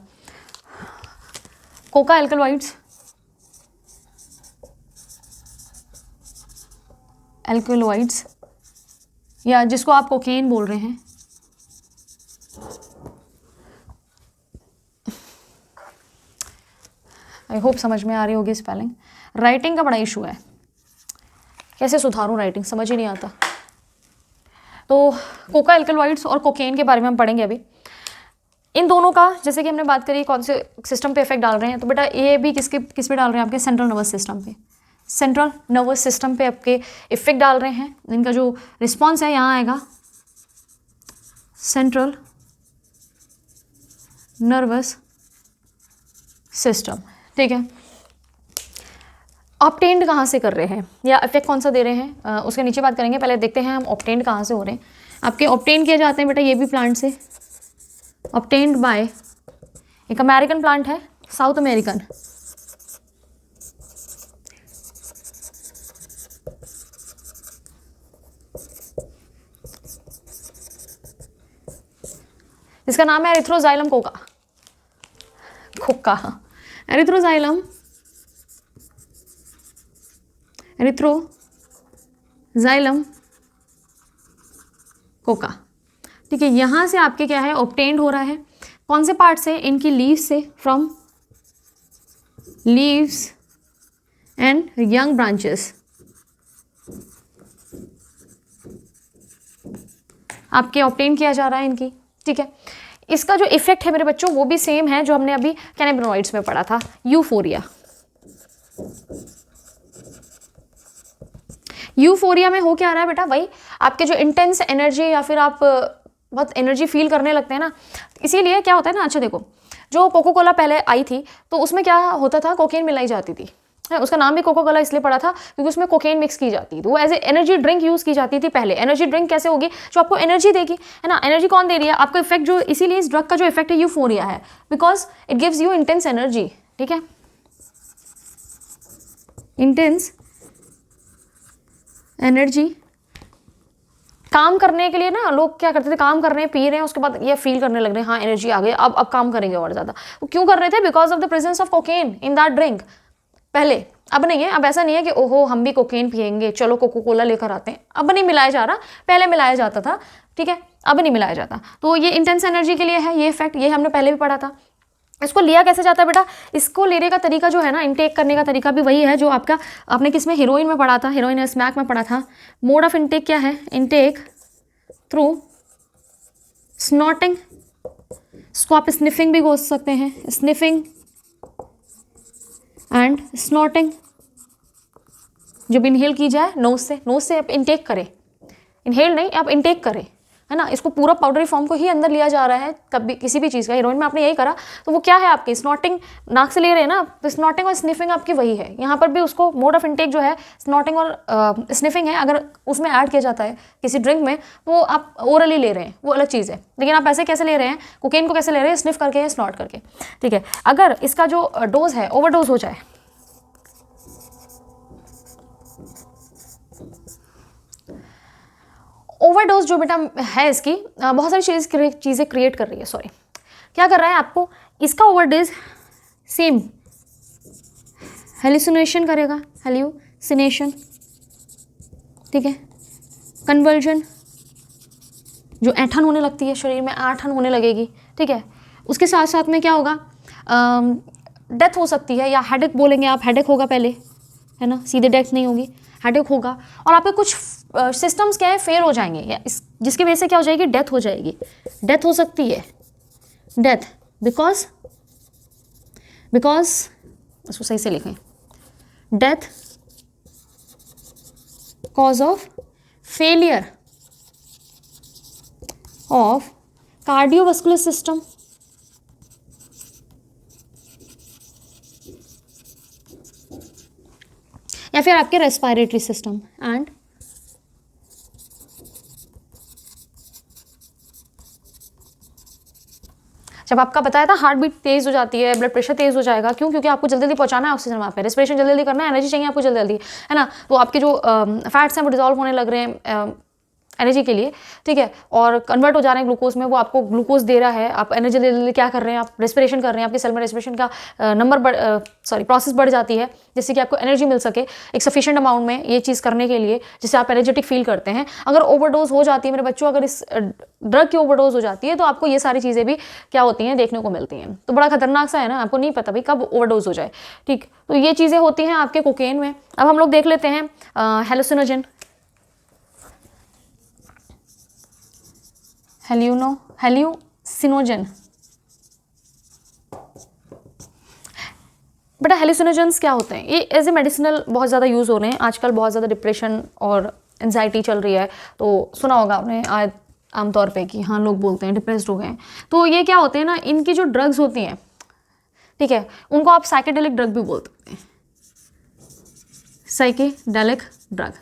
कोका एल्कलॉइड्स, या जिसको आप कोकेन बोल रहे हैं, आई होप समझ में आ रही होगी स्पेलिंग। राइटिंग का बड़ा इशू है, कैसे सुधारूं राइटिंग समझ ही नहीं आता। तो कोका एल्कलॉइड्स और कोकेन के बारे में हम पढ़ेंगे अभी। इन दोनों का जैसे कि हमने बात करी कौन से सिस्टम पे इफेक्ट डाल रहे हैं, तो बेटा ये भी किस पे डाल रहे हैं, आपके सेंट्रल नर्वस सिस्टम पे। सेंट्रल नर्वस सिस्टम पे आपके इफेक्ट डाल रहे हैं। इनका जो रिस्पॉन्स है यहाँ आएगा सेंट्रल नर्वस सिस्टम, ठीक है। ऑब्टेन्ड कहाँ से कर रहे हैं या इफेक्ट कौन सा दे रहे हैं, उसके नीचे बात करेंगे। पहले देखते हैं हम ऑब्टेन्ड कहाँ से हो रहे हैं। आपके ऑब्टेन किए जाते हैं बेटा ये भी प्लांट से, ऑब्टेन्ड बाय एक अमेरिकन प्लांट है, साउथ अमेरिकन। इसका नाम है एरिथ्रोजाइलम कोका, एरिथ्रोजाइलम कोका, ठीक है। यहाँ से आपके क्या है ऑब्टेन्ड हो रहा है, कौन से पार्ट से, इनकी लीव्स से, from leaves and young branches आपके ऑब्टेन किया जा रहा है इनकी, ठीक है। इसका जो इफेक्ट है मेरे बच्चों वो भी सेम है जो हमने अभी कैनाबिनॉइड्स में पढ़ा था, यूफोरिया। यूफोरिया में हो क्या रहा है बेटा, वही आपके जो इंटेंस एनर्जी या फिर आप बहुत एनर्जी फील करने लगते हैं ना, इसीलिए क्या होता है ना, अच्छा देखो जो कोको कोला पहले आई थी तो उसमें क्या होता था, कोकेन मिलाई जाती थी, उसका नाम भी कोको कोला इसलिए पड़ा था क्योंकि उसमें कोकेन मिक्स की जाती थी। तो वो as a energy drink use की जाती थी पहले। एनर्जी ड्रिंक कैसे होगी, जो आपको एनर्जी देगी, है ना। एनर्जी कौन दे रही है आपको, इफेक्ट जो, इसीलिए इस ड्रग का जो इफेक्ट है यूफोरिया है, because it gives you intense energy, ठीक है, इंटेंस एनर्जी। काम करने के लिए ना लोग क्या करते थे, काम कर रहे हैं, पी रहे हैं, उसके बाद ये फील करने लग रहे हैं हाँ एनर्जी आ गई, अब काम करेंगे और ज़्यादा। वो क्यों कर रहे थे, because of the presence of cocaine in that drink पहले। अब नहीं है, अब ऐसा नहीं है कि ओहो हम भी कोकेन पिएंगे चलो कोको कोला लेकर आते हैं, अब नहीं मिलाया जा रहा, पहले मिलाया जाता था, ठीक है, अब नहीं मिलाया जाता। तो ये इंटेंस एनर्जी के लिए है ये इफेक्ट, ये हमने पहले भी पढ़ा था। इसको लिया कैसे जाता है बेटा, इसको लेने का तरीका जो है ना, इनटेक करने का तरीका भी वही है जो आपका आपने किस में, हीरोइन में पढ़ा था, हीरोइन स्मैक में पढ़ा था। मोड ऑफ इनटेक क्या है, इनटेक थ्रू स्नॉटिंग, इसको आप स्निफिंग भी बोल सकते हैं, स्निफिंग एंड स्नॉटिंग। जब इनहेल की जाए नोज से आप इनटेक करें, इनहेल नहीं आप इनटेक करें, है ना। इसको पूरा पाउडरी फॉर्म को ही अंदर लिया जा रहा है कभी किसी भी चीज़ का, हीरोइन में आपने यही करा। तो वो क्या है आपकी स्नॉटिंग, नाक से ले रहे हैं ना, तो स्नॉटिंग और स्निफिंग आपकी वही है। यहाँ पर भी उसको मोड ऑफ इनटेक जो है स्नॉटिंग और स्निफिंग है, अगर उसमें ऐड किया जाता है किसी ड्रिंक में तो आप ओरली ले रहे हैं, वो अलग चीज़ है। लेकिन आप ऐसे कैसे ले रहे हैं, कोकेन को कैसे ले रहे हैं, स्निफ करके या स्नॉट करके, ठीक है। अगर इसका जो डोज है ओवरडोज हो जाए, ओवरडोज जो बेटा है इसकी बहुत सारी चीज़ें क्रिएट कर रही है, सॉरी क्या कर रहा है आपको, इसका ओवरडोज सेम हेलुसिनेशन करेगा, हेल्यूसिनेशन, ठीक है, कन्वर्जन, जो ऐंठन होने लगती है शरीर में, ऐंठन होने लगेगी, ठीक है। उसके साथ साथ में क्या होगा, डेथ हो सकती है, या हेडेक बोलेंगे आप, हेडेक होगा पहले, है ना, सीधे डेथ नहीं होगी, हेडेक होगा। और आपके कुछ सिस्टम्स क्या है फेल हो जाएंगे, या जिसकी वजह से क्या हो जाएगी, डेथ हो जाएगी, डेथ हो सकती है, डेथ बिकॉज इसको सही से लिखें, death cause of failure of cardiovascular system, या फिर आपके रेस्पिरेटरी सिस्टम, एंड जब आपका बताया था हार्ट बीट तेज हो जाती है, ब्लड प्रेशर तेज हो जाएगा, क्यों, क्योंकि आपको जल्दी जल्दी पहुंचाना है ऑक्सीजन वहाँ पे, रेस्पिरेशन जल्दी करना है, एनर्जी चाहिए आपको जल्दी जल्दी, है ना। तो आपके जो फैट्स हैं वो डिजॉल्व होने लग रहे हैं, एनर्जी के लिए, ठीक है, और कन्वर्ट हो जा रहे हैं ग्लूकोज में, वो आपको ग्लूकोज दे रहा है, आप एनर्जी ले क्या कर रहे हैं, आप रेस्पिरेशन कर रहे हैं, आपके सेल में रेस्पिरेशन का प्रोसेस बढ़ जाती है, जिससे कि आपको एनर्जी मिल सके एक सफिशिएंट अमाउंट में ये चीज़ करने के लिए, जिससे आप एनर्जेटिक फील करते हैं। अगर ओवरडोज हो जाती है मेरे बच्चों, अगर इस ड्रग की ओवरडोज हो जाती है तो आपको ये सारी चीज़ें भी क्या होती हैं, देखने को मिलती हैं। तो बड़ा खतरनाक सा है ना, आपको नहीं पता भाई कब ओवरडोज हो जाए, ठीक। तो ये चीज़ें होती हैं आपके कोकेन में। अब हम लोग देख लेते हैं हेलुसिनोजन, हेल्यूसिनोजन। बेटा हेलुसिनोजेंस क्या होते हैं? ये एज ए मेडिसिनल बहुत ज़्यादा यूज़ हो रहे हैं आजकल, बहुत ज़्यादा डिप्रेशन और एंजाइटी चल रही है, तो सुना होगा आपने आमतौर पे कि हाँ लोग बोलते हैं डिप्रेस्ड हो गए हैं। तो ये क्या होते हैं ना, इनकी जो ड्रग्स होती हैं, ठीक है, उनको आप साइकेडेलिक ड्रग भी बोल सकते हैं, साइकेडेलिक ड्रग।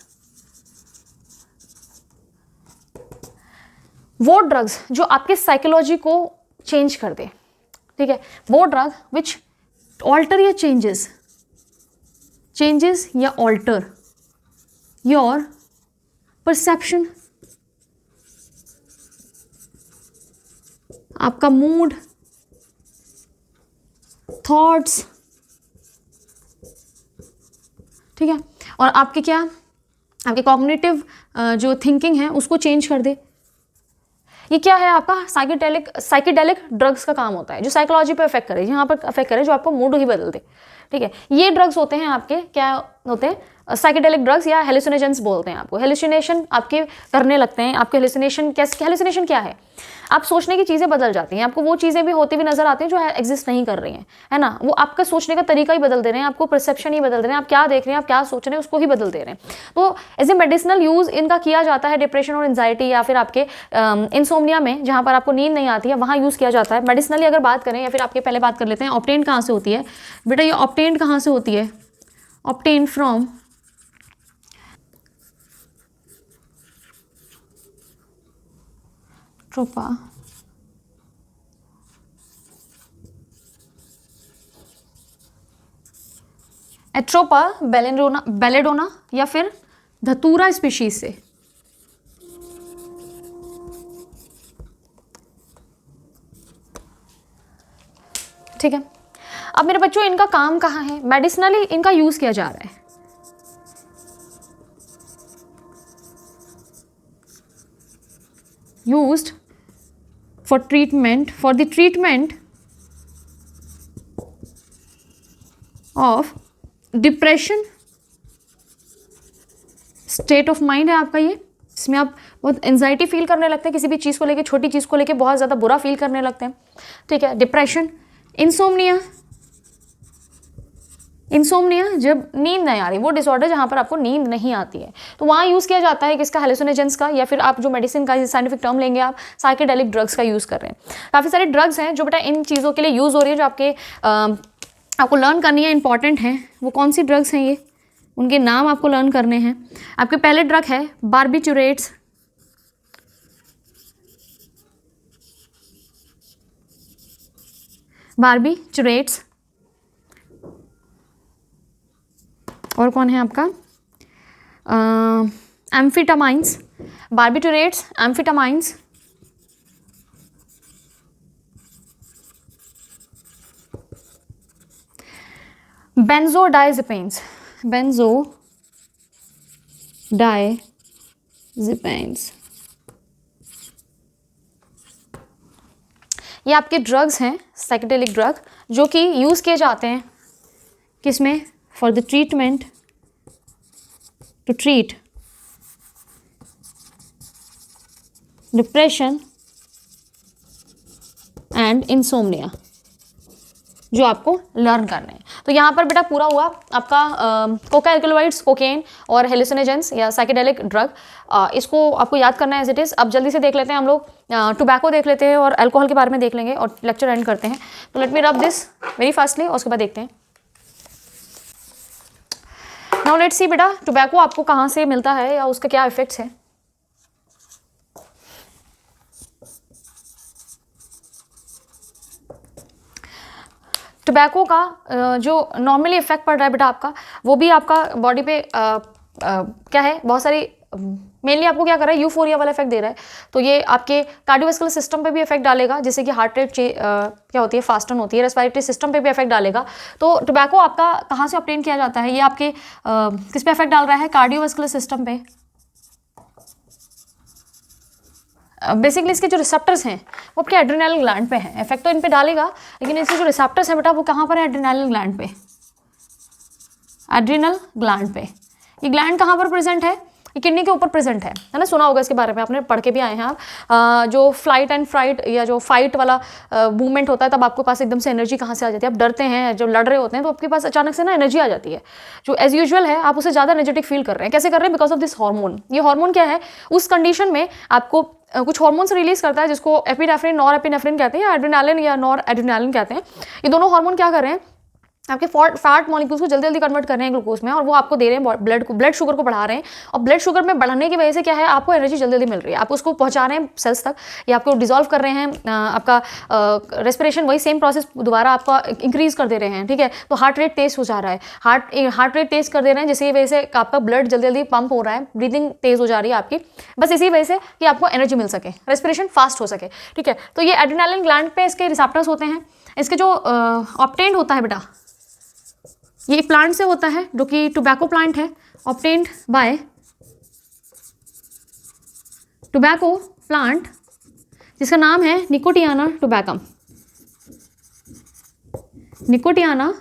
वो ड्रग्स जो आपके साइकोलॉजी को चेंज कर दे, ठीक है, वो ड्रग विच ऑल्टर या चेंजेस या ऑल्टर योर परसेप्शन, आपका मूड, थॉट्स, ठीक है, और आपके क्या, आपके कॉग्निटिव जो थिंकिंग है उसको चेंज कर दे। ये क्या है, आपका साइकेडेलिक ड्रग्स का काम होता है, जो साइकोलॉजी पे अफेक्ट करे, यहाँ पर अफेक्ट करे, जो आपको मूड ही बदल दे, ठीक है। ये ड्रग्स होते हैं आपके, क्या होते हैं, साइकेडेलिक ड्रग्स या हेलुसिनोजेंस बोलते हैं आपको। हेलुसिनेशन आपके करने लगते हैं, आपके हेलुसिनेशन हेलुसिनेशन क्या है, आप सोचने की चीज़ें बदल जाती हैं, आपको वो चीज़ें भी होती हुई नजर आती हैं जो एग्जिस्ट नहीं कर रही हैं, है ना, वो आपका सोचने का तरीका ही बदल दे रहे हैं, आपको परसेप्शन ही बदल दे रहे हैं, आप क्या देख रहे हैं, आप क्या सोच रहे हैं उसको ही बदल दे रहे हैं। तो एज ए मेडिसिनल यूज़ इनका किया जाता है डिप्रेशन और एंजाइटी या फिर आपके इंसोम्निया में, जहाँ पर आपको नींद नहीं आती है, वहाँ यूज़ किया जाता है मेडिसिनली। अगर बात करें या फिर आपके पहले बात कर लेते हैं ऑब्टेन कहाँ से होती है बेटा, ये ऑब्टेन कहाँ से होती है, ऑब्टेन फ्रॉम ट्रोपा एट्रोपा बेलेडोना या फिर धतूरा स्पीशीज से, ठीक है। अब मेरे बच्चों इनका काम कहाँ है, मेडिसिनली इनका यूज किया जा रहा है, used for treatment, for the treatment of depression state of mind है आपका ये, इसमें आप बहुत एंजाइटी फील करने लगते हैं, किसी भी चीज़ को लेके, छोटी चीज़ को लेके बहुत ज़्यादा बुरा फील करने लगते हैं, ठीक है। डिप्रेशन, इंसोम्निया, इंसोम्निया जब नींद नहीं आ रही, वो डिसऑर्डर जहाँ पर आपको नींद नहीं आती है, तो वहाँ यूज़ किया जाता है किसका, हेलुसिनोजेंस का, या फिर आप जो मेडिसिन का साइंटिफिक टर्म लेंगे आप साइकेडेलिक ड्रग्स का यूज़ कर रहे हैं। काफ़ी सारे ड्रग्स हैं जो बेटा इन चीज़ों के लिए यूज़ हो रही है, जो आपके आपको लर्न करनी है, इंपॉर्टेंट है। वो कौन सी ड्रग्स हैं ये, उनके नाम आपको लर्न करने हैं। आपके पहले ड्रग है बार्बिटूरेट्स, बार्बिटूरेट्स, और कौन है आपका, एम्फिटामाइंस, बार्बिटूरेट्स, एम्फिटामाइंस, बेंजोडाइजेपिन्स, बेंजोडाइजेपिन्स, ये आपके ड्रग्स हैं साइकेडेलिक ड्रग, जो कि यूज़ किए जाते हैं किसमें, for the treatment, to treat depression and insomnia, जो आपको लर्न करने हैं। तो यहाँ पर बेटा पूरा हुआ आपका कोका एल्कलॉइड्स, कोकेन और हेलुसिनोजेंस या साइकेडेलिक ड्रग, इसको आपको याद करना है एज इट इज़। अब जल्दी से देख लेते हैं हम लोग, टोबैको देख लेते हैं और अल्कोहल के बारे में देख लेंगे और लेक्चर एंड करते हैं। तो let me rub this very fastly और उसके बाद देखते हैं। नाउ लेट्स सी बेटा टोबैको आपको कहाँ से मिलता है या उसका क्या इफेक्ट्स है। टोबैको का जो नॉर्मली इफेक्ट पड़ रहा है बेटा आपका, वो भी आपका बॉडी पे क्या है, बहुत सारी मेनली आपको क्या कर रहा है, यूफोरिया वाला इफेक्ट दे रहा है। तो ये आपके कार्डियोवास्कुलर सिस्टम पे भी इफेक्ट डालेगा, जैसे कि हार्ट रेट क्या होती है, फास्टन होती है, रेस्पिरेटरी सिस्टम पे भी इफेक्ट डालेगा। तो टोबैको आपका कहाँ से ऑब्टेन किया जाता है, ये आपके किस पे इफेक्ट डाल रहा है, कार्डियोवास्कुलर सिस्टम पे। बेसिकली इसके जो रिसेप्टर्स हैं वो आपके एड्रेनालिन ग्लैंड पे हैं, इफेक्ट तो इन पे डालेगा, लेकिन इसके जो रिसेप्टर्स हैं बेटा वो कहाँ पर है, एड्रेनालिन ग्लैंड पे, एड्रिनल ग्लैंड पे। ये ग्लैंड कहाँ पर प्रेजेंट है, ये किडनी के ऊपर प्रेजेंट है ना, सुना होगा इसके बारे में, आपने पढ़ के भी आए हैं आप। जो फ्लाइट एंड फ्राइट या जो फाइट वाला मूवमेंट होता है, तब आपके पास एकदम से एनर्जी कहाँ से आ जाती है, आप डरते हैं, जो लड़ रहे होते हैं, तो आपके पास अचानक से ना एनर्जी आ जाती है, जो एज यूजुअल है आप उसे ज़्यादा एनर्जेटिक फील कर रहे हैं। कैसे कर रहे हैं, बिकॉज ऑफ दिस हार्मोन। ये हार्मोन क्या है, उस कंडीशन में आपको कुछ हार्मोन्स रिलीज करता है जिसको एपिनेफ्रिन, नॉर एपिनेफ्रिन कहते हैं, या एड्रेनालिन या नॉर एड्रेनालिन कहते हैं। ये दोनों हार्मोन क्या कर रहे हैं, आपके फैट मॉलिक्यूल्स को जल्दी जल्दी कन्वर्ट कर रहे हैं ग्लूकोज में, और वो आपको दे रहे हैं ब्लड शुगर को बढ़ा रहे हैं। और ब्लड शुगर में बढ़ाने की वजह से क्या है, आपको एनर्जी जल्दी जल्दी मिल रही है, आप उसको पहुंचा रहे हैं सेल्स तक, या आपको डिजोल्व कर रहे हैं, आपका रेस्पिरेशन वही सेम प्रोसेस दोबारा आपका इंक्रीज कर दे रहे हैं, ठीक है। तो हार्ट रेट तेज हो जा रहा है, हार्ट रेट तेज कर दे रहे हैं, जिसकी वजह से आपका ब्लड जल्दी जल्दी पंप हो रहा है, ब्रीदिंग तेज हो जा रही है आपकी, बस इसी वजह से कि आपको एनर्जी मिल सके, रेस्पिरेशन फास्ट हो सके, ठीक है। तो ये एड्रेनालिन ग्लैंड पे इसके रिसेप्टर्स होते हैं। इसके जो ऑब्टेन्ड होता है बेटा, ये एक प्लांट से होता है जो कि टोबैको प्लांट है, ऑब्टेन्ड बाय टोबैको प्लांट, जिसका नाम है Nicotiana tabacum. Nicotiana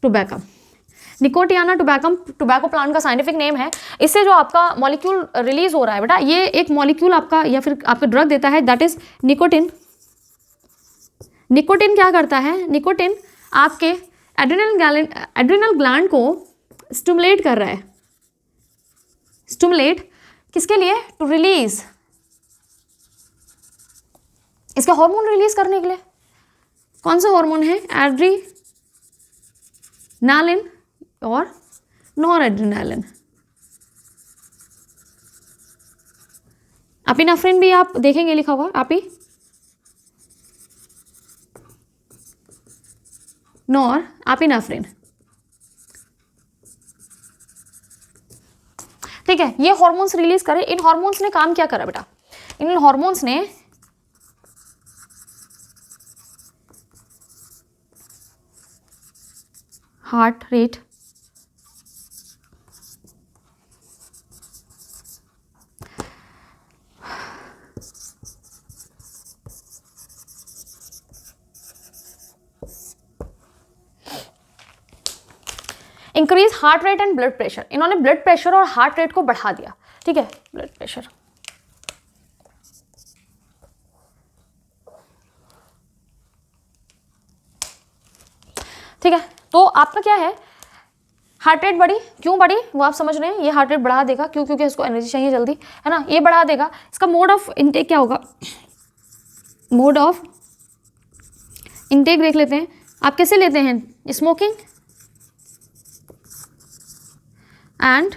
tabacum, Nicotiana tabacum tobacco plant का साइंटिफिक नेम है। इससे जो आपका मॉलिक्यूल रिलीज हो रहा है बेटा, ये एक मॉलिक्यूल आपका या फिर आपका ड्रग देता है, दैट इज निकोटिन। निकोटिन क्या करता है, निकोटिन आपके एड्रिनल ग्लैंड को स्टिमुलेट कर रहा है। स्टिमुलेट किसके लिए, टू रिलीज, इसका हार्मोन रिलीज करने के लिए। कौन सा हार्मोन है, एड्रेनालिन और नॉर एड्रेनालिन। एपिनेफ्रिन भी आप देखेंगे लिखा हुआ, नॉर एपिनेफ्रिन, ठीक है। ये हार्मोन्स रिलीज करे। इन हार्मोन्स ने काम क्या करा बेटा, इन हार्मोन्स ने heart rate increase heart rate and blood pressure. इन्होंने ब्लड प्रेशर और हार्ट रेट को बढ़ा दिया, ठीक है। ब्लड प्रेशर, ठीक है। तो आपका क्या है, हार्ट रेट बढ़ी, क्यों बढ़ी वो आप समझ रहे हैं। ये हार्ट रेट बढ़ा देगा, क्यों, क्योंकि इसको एनर्जी चाहिए जल्दी, है ना, ये बढ़ा देगा। इसका मोड ऑफ इनटेक क्या होगा, मोड ऑफ इनटेक देख लेते हैं। आप कैसे लेते हैं, स्मोकिंग एंड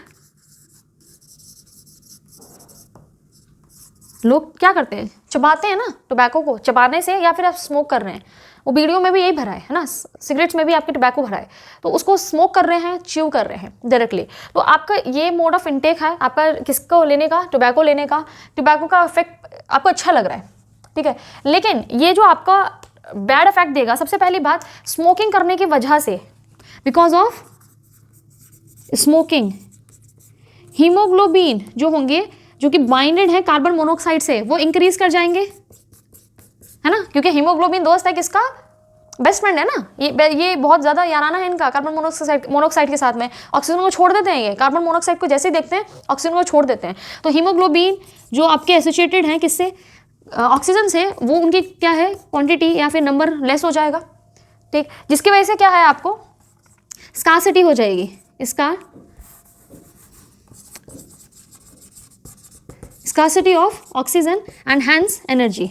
लोग क्या करते हैं, चबाते हैं ना टोबैको को, चबाने से, या फिर आप स्मोक कर रहे हैं, वो वीडियो में भी यही भरा है ना, सिगरेट्स में भी आपके टोबैको भरा है, तो उसको स्मोक कर रहे हैं, च्यू कर रहे हैं डायरेक्टली। तो आपका ये मोड ऑफ इनटेक है आपका, किसको लेने का, टोबैको लेने का। टोबैको का इफेक्ट आपको अच्छा लग रहा है, ठीक है, लेकिन ये जो आपका बैड इफेक्ट देगा, सबसे पहली बात, स्मोकिंग करने की वजह से, बिकॉज ऑफ स्मोकिंग, हीमोग्लोबिन जो होंगे, जो कि बाइंडेड है कार्बन मोनोऑक्साइड से, वो इंक्रीज कर जाएंगे, है ना, क्योंकि हीमोग्लोबिन दोस्त है किसका, बेस्ट फ्रेंड है ना। ये बहुत ज़्यादा याराना है इनका कार्बन मोनोऑक्साइड के साथ में। ऑक्सीजन को छोड़ देते हैं, ये कार्बन मोनोऑक्साइड को जैसे ही देखते हैं ऑक्सीजन को छोड़ देते हैं। तो हीमोग्लोबिन जो आपके एसोसिएटेड हैं किससे, ऑक्सीजन से, वो उनकी क्या है, क्वांटिटी या फिर नंबर लेस हो जाएगा, ठीक, जिसकी वजह से क्या है, आपको स्कार्सिटी हो जाएगी, scarcity of oxygen and hence energy.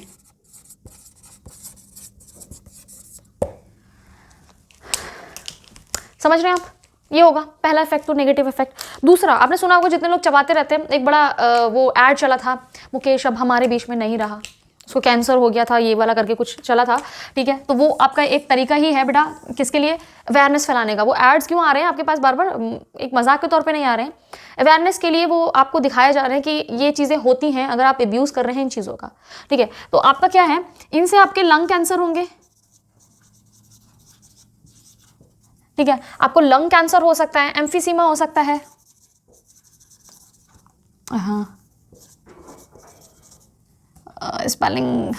समझ रहे हैं आप, ये होगा पहला इफेक्ट, तो नेगेटिव इफेक्ट। दूसरा, आपने सुना होगा जितने लोग चबाते रहते हैं, एक बड़ा वो ऐड चला था, मुकेश अब हमारे बीच में नहीं रहा, उसको कैंसर हो गया था, ये वाला करके कुछ चला था, ठीक है। तो वो आपका एक तरीका ही है बेटा, किसके लिए, अवेयरनेस फैलाने का। वो एड्स क्यों आ रहे हैं आपके पास बार बार, एक मजाक के तौर पे नहीं आ रहे हैं, अवेयरनेस के लिए वो आपको दिखाया जा रहा है कि ये चीज़ें होती हैं अगर आप एब्यूज़ कर रहे हैं इन चीज़ों का, ठीक है। तो आपका क्या है, इनसे आपके लंग कैंसर होंगे, ठीक है, आपको लंग कैंसर हो सकता है, एम्फीसीमा हो सकता है, हाँ spelling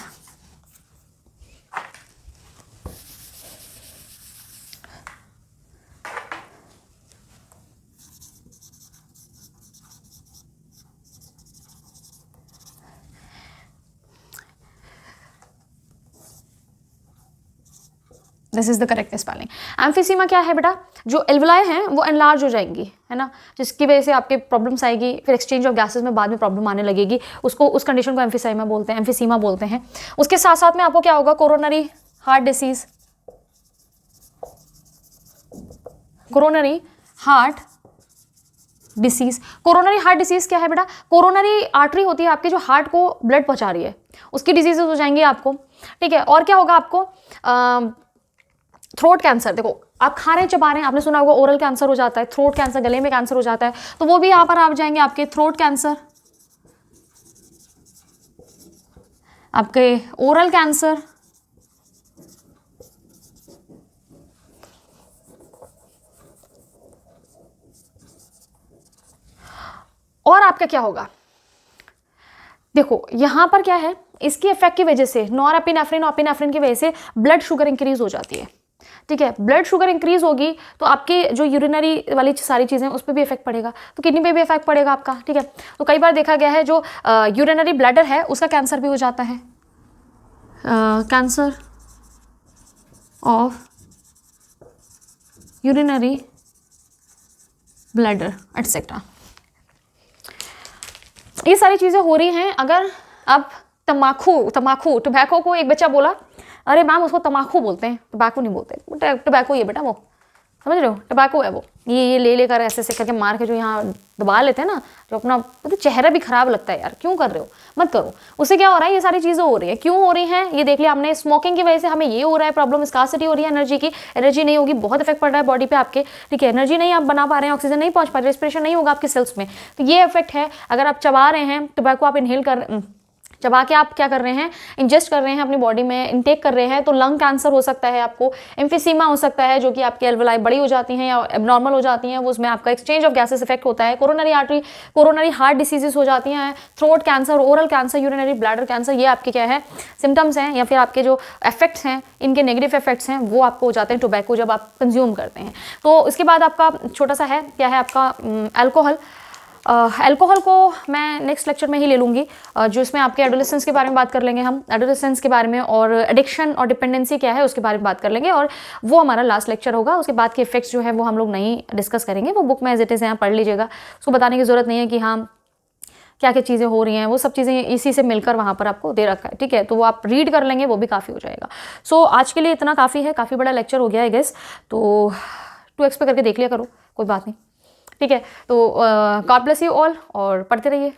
this is the correct spelling. Emphysema क्या है बेटा, जो एल्वुलाई हैं वो एनलार्ज हो जाएंगी, है ना, जिसकी वजह से आपके प्रॉब्लम्स आएगी, फिर एक्सचेंज ऑफ गैसेस में बाद में प्रॉब्लम आने लगेगी, उसको उस कंडीशन को एम्फीसीमा बोलते हैं, एम्फीसीमा बोलते हैं। उसके साथ साथ में आपको क्या होगा, coronary heart disease, coronary heart disease. Coronary heart disease क्या है बेटा, कोरोनरी आर्टरी होती है आपकी जो हार्ट को ब्लड पहुंचा रही है, उसकी डिजीजेज हो जाएंगी आपको, ठीक है। और क्या होगा आपको, थ्रोट कैंसर, देखो आप खा रहे हैं चबा रहे हैं, आपने सुना होगा ओरल कैंसर हो जाता है, थ्रोट कैंसर गले में कैंसर हो जाता है, तो वो भी यहाँ पर आ जाएंगे आपके थ्रोट कैंसर, आपके ओरल कैंसर, और आपका क्या होगा, देखो यहाँ पर क्या है, इसकी इफेक्ट की वजह से नॉरएपिनेफ्रिन ऑपिनेफ्रिन की वजह से ब्लड शुगर इंक्रीज हो जाती है, ठीक है। ब्लड शुगर इंक्रीज होगी तो आपके जो यूरिनरी वाली सारी चीज़ें उस पर भी इफेक्ट पड़ेगा, तो किडनी पे भी इफेक्ट पड़ेगा आपका, ठीक है। तो कई बार देखा गया है जो यूरिनरी ब्लैडर है उसका कैंसर भी हो जाता है, cancer of urinary bladder etcetera. ये सारी चीज़ें हो रही हैं अगर अब तम्बाकू टोबैको को एक बच्चा बोला, अरे मैम उसको तम्बाकू बोलते हैं, टोबैको नहीं बोलते, टोबैको ही है बेटा, वो समझ रहे हो, टोबैको है वो, ये ले लेकर ऐसे ऐसे करके मार के जो यहाँ दबा लेते हैं ना, जो अपना तो चेहरा भी खराब लगता है यार, क्यों कर रहे हो, मत करो। उससे क्या हो रहा है, ये सारी चीज़ें हो रही है, क्यों हो रही हैं ये देख लिया हमने, स्मोकिंग की वजह से हमें ये हो रहा है प्रॉब्लम, स्कार्सिटी हो रही है एनर्जी की, एनर्जी नहीं होगी, बहुत इफेक्ट पड़ रहा है बॉडी पे आपके, ठीक है, एनर्जी नहीं आप बना पा रहे हैं, ऑक्सीजन नहीं पहुंच पा रहे, रेस्पिरेशन नहीं होगा आपके सेल्स में, तो ये इफेक्ट है। अगर आप चबा रहे हैं टोबैको, आप इनहेल कर चबा के आप क्या कर रहे हैं, इंजेस्ट कर रहे हैं अपनी बॉडी में, इनटेक कर रहे हैं, तो लंग कैंसर हो सकता है आपको, एम्फीसीमा हो सकता है, जो कि आपकी एल्वुलाई बड़ी हो जाती हैं या एबनॉर्मल हो जाती हैं, वो उसमें आपका एक्सचेंज ऑफ गैसेस इफेक्ट होता है, coronary artery, coronary heart diseases हो जाती हैं, throat cancer, oral cancer, urinary bladder cancer, ये आपके क्या है सिम्टम्स हैं, या फिर आपके जो इफेक्ट्स हैं, इनके नेगेटिव इफेक्ट्स हैं वो आपको हो जाते हैं टोबैको जब आप कंज्यूम करते हैं। तो इसके बाद आपका छोटा सा है, क्या है आपका अल्कोहल। अल्कोहल को मैं नेक्स्ट लेक्चर में ही ले लूँगी, जो इसमें आपके एडोलेसेंस के बारे में बात कर लेंगे हम, एडोलेसेंस के बारे में, और एडिक्शन और डिपेंडेंसी क्या है उसके बारे में बात कर लेंगे, और वो हमारा लास्ट लेक्चर होगा। उसके बाद के इफेक्ट्स जो है वो हम लोग नहीं डिस्कस करेंगे, वो बुक में एज इट इज़ यहाँ पढ़ लीजिएगा, उसको बताने की ज़रूरत नहीं है कि हाँ क्या क्या चीज़ें हो रही हैं, वो सब चीज़ें इसी से मिलकर वहाँ पर आपको दे रखा है, ठीक है, तो वो आप रीड कर लेंगे, वो भी काफ़ी हो जाएगा। सो आज के लिए इतना काफ़ी है, काफ़ी बड़ा लेक्चर हो गया है गेस, तो 2x पे करके देख लिया करो, कोई बात नहीं, ठीक है। तो गॉड ब्लेस यू ऑल, और पढ़ते रहिए।